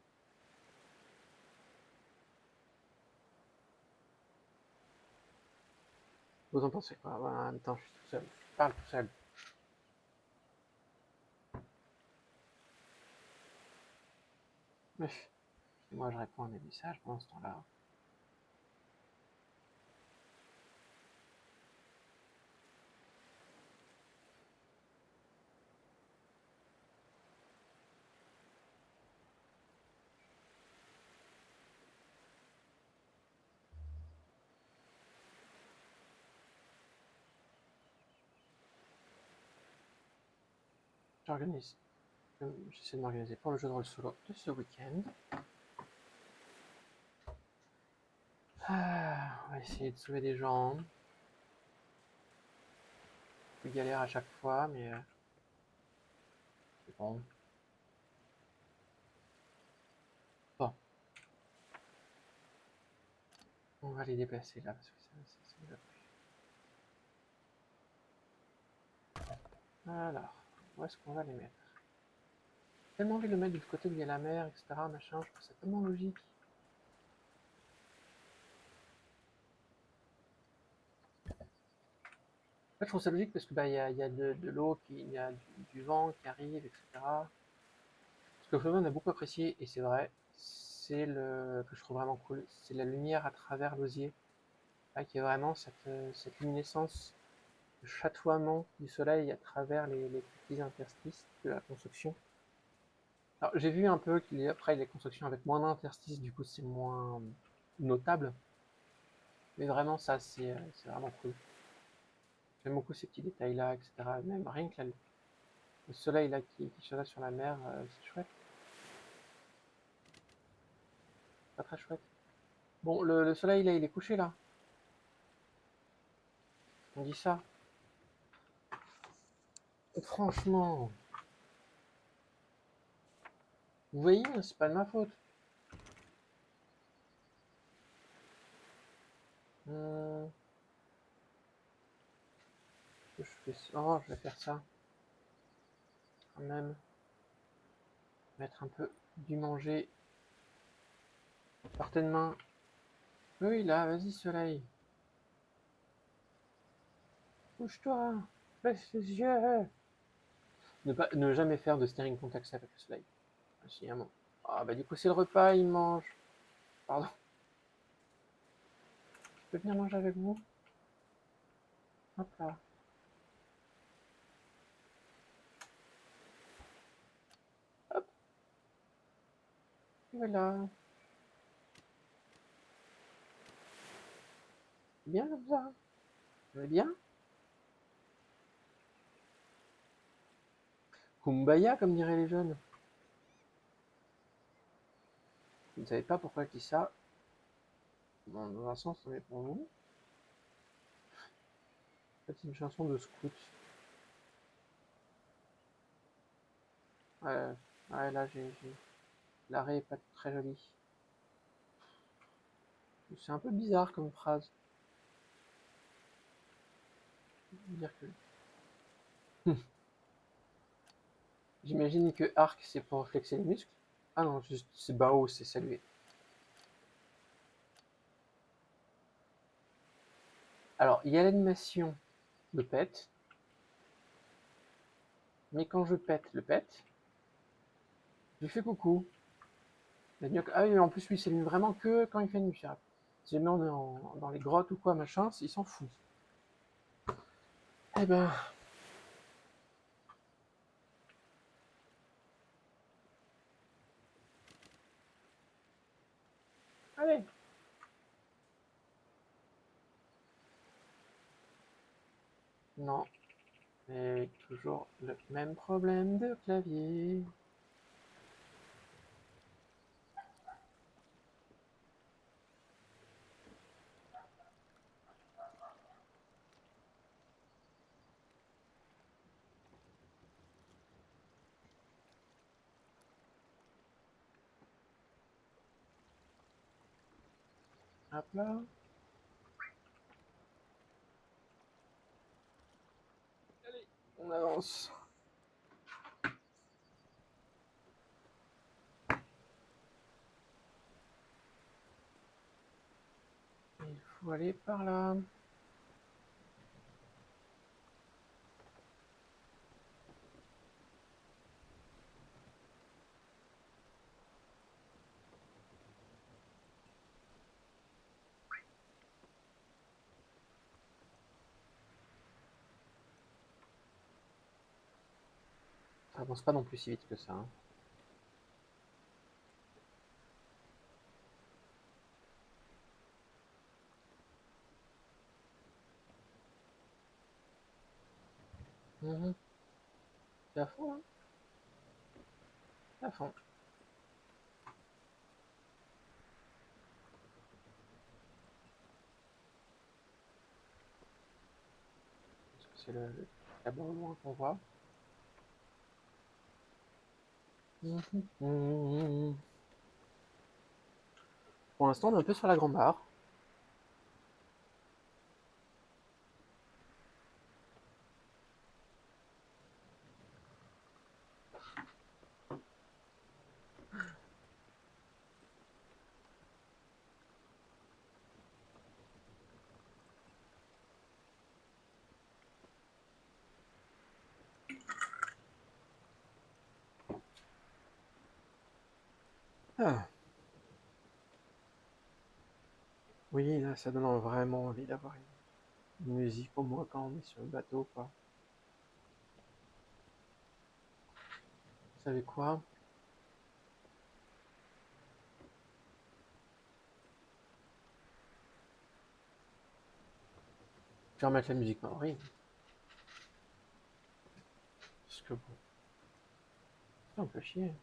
Vous en pensez quoi? Ouais, en même temps, je suis tout seul. Je parle tout seul. Mais moi, je réponds à mes messages pendant ce temps-là. J'organise. J'essaie de m'organiser pour le jeu de rôle solo de ce week-end. Ah, on va essayer de sauver des gens. Je galère à chaque fois, mais c'est bon. Bon, on va les déplacer là parce que ça nous a plu. Alors, où est-ce qu'on va les mettre? J'ai tellement envie de le mettre du côté où il y a la mer, etc. Machin, je trouve ça tellement logique. En fait, je trouve ça logique parce que bah, y a de l'eau, il y a du vent qui arrive, etc. Ce que Fleuven a beaucoup apprécié, et c'est vrai, c'est le que je trouve vraiment cool, c'est la lumière à travers l'osier, là, qui est vraiment cette luminescence, le chatoiement du soleil à travers les petits interstices de la construction. Alors j'ai vu un peu qu'il y a après les constructions avec moins d'interstices, du coup c'est moins notable, mais vraiment ça c'est vraiment cool. J'aime beaucoup ces petits détails là, etc. Même rien que le soleil là qui chatoie sur la mer, c'est chouette, pas très chouette. Bon, le soleil là il est couché là, on dit ça. Franchement, vous voyez, c'est pas de ma faute. Hum, je fais ça. Oh, je vais faire ça. Quand même. Mettre un peu du manger. Partez de main. Oui, là, vas-y, soleil. Bouge-toi. Baisse les yeux. Ne jamais faire de staring contact avec le soleil. Ah, si, un moment. Ah, bah, du coup, c'est le repas, il mange. Pardon. Je peux venir manger avec vous? Hop là. Hop. Voilà. Bien comme ça. Vous allez bien? Kumbaya, comme diraient les jeunes. Vous ne savez pas pourquoi je dis ça. Bon, dans un sens, on est pour vous. En fait, c'est une chanson de scout. Ouais, ouais, là, l'arrêt est pas très joli. C'est un peu bizarre comme phrase. Dire que... J'imagine que arc, c'est pour flexer les muscles. Ah non, juste, c'est bao, c'est saluer. Alors, il y a l'animation de pet. Mais quand je pète le pet, je lui fais coucou. Ah oui, en plus, lui, c'est vraiment que quand il fait nuit. Si jamais on est dans les grottes ou quoi, machin, il s'en fout. Eh ben, allez. Non, et toujours le même problème de clavier. Hop là. Allez, on avance. Il faut aller par là. Ça avance pas non plus si vite que ça. Hein. Mhm. C'est à fond, hein. C'est à fond. C'est le tableau au loin qu'on voit. Mhm. Pour l'instant, on est un peu sur la grande barre. Ah. Oui, là, ça donne vraiment envie d'avoir une musique au moins quand on est sur le bateau, quoi. Vous savez quoi? Je vais remettre la musique maori. Parce que bon, c'est un peu chier.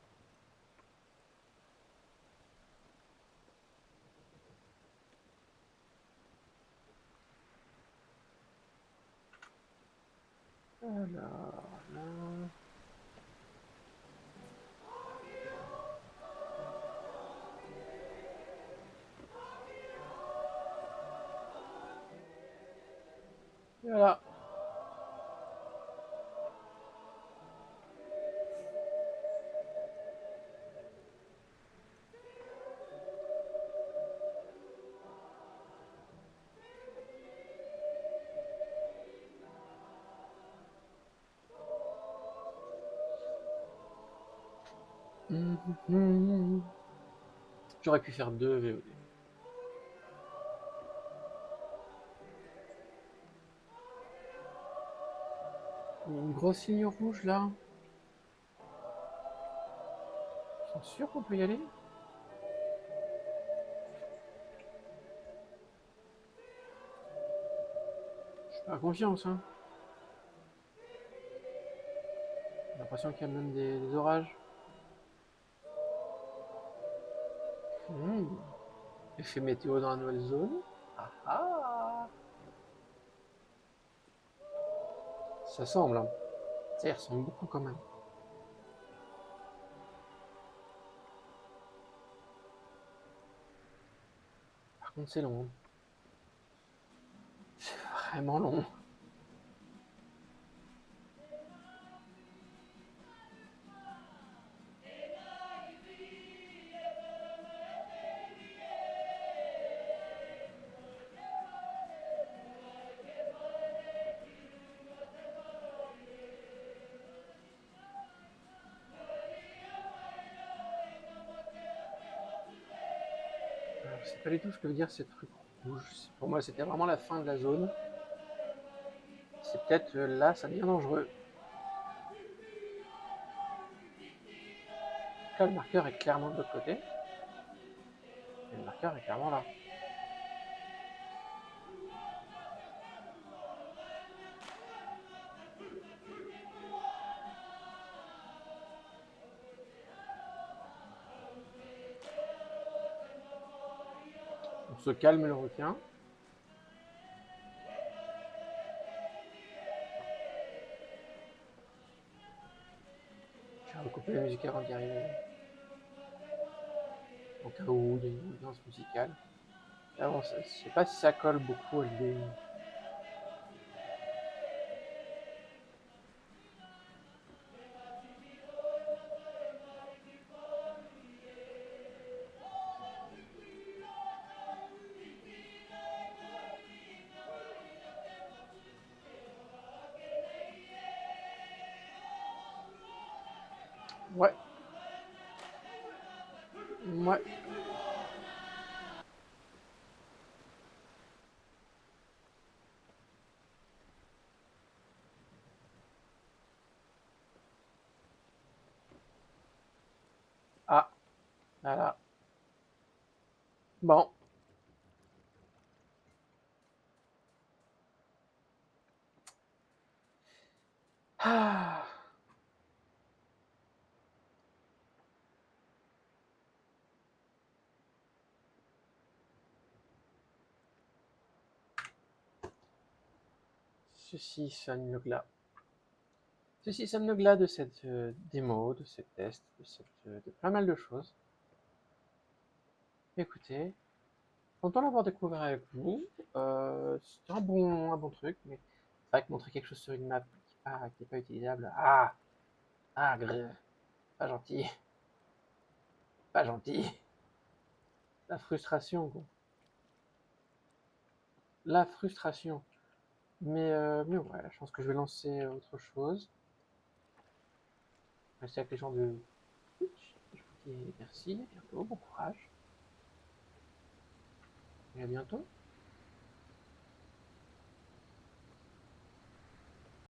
Alors, là... Voilà. J'aurais pu faire 2 VOD. Il y a une grosse ligne rouge là. Ils sont sûrs qu'on peut y aller? J'ai pas confiance, hein. J'ai l'impression qu'il y a même des orages. Effet météo dans la nouvelle zone. Ah ah. Ça semble, hein. Ça y ressemble beaucoup quand même. Par contre, c'est long. C'est vraiment long. Alors, je sais pas du tout ce que veut dire ces trucs rouges. Pour moi, c'était vraiment la fin de la zone. C'est peut-être là, ça devient dangereux. Là, le marqueur est clairement de l'autre côté. Et le marqueur est clairement là. On se calme le requin. Je vais recouper la musique avant d'y arriver. Au cas où il y a une ambiance musicale. Là, bon, je sais pas si ça colle beaucoup à l'idée. Ouais. Ouais. Ah, voilà. Bon. Ah. Ceci sonne le glas. Ceci sonne le glas de cette démo, de ce test, de pas mal de choses. Écoutez, content d'avoir découvert avec vous. C'était un bon truc, mais c'est vrai que montrer quelque chose sur une map qui est pas utilisable, grrr, pas gentil, pas gentil. La frustration, quoi. La frustration. Mais ouais, je pense que je vais lancer autre chose. Rester avec les gens de Twitch. Et merci, à bientôt, bon courage. Et à bientôt.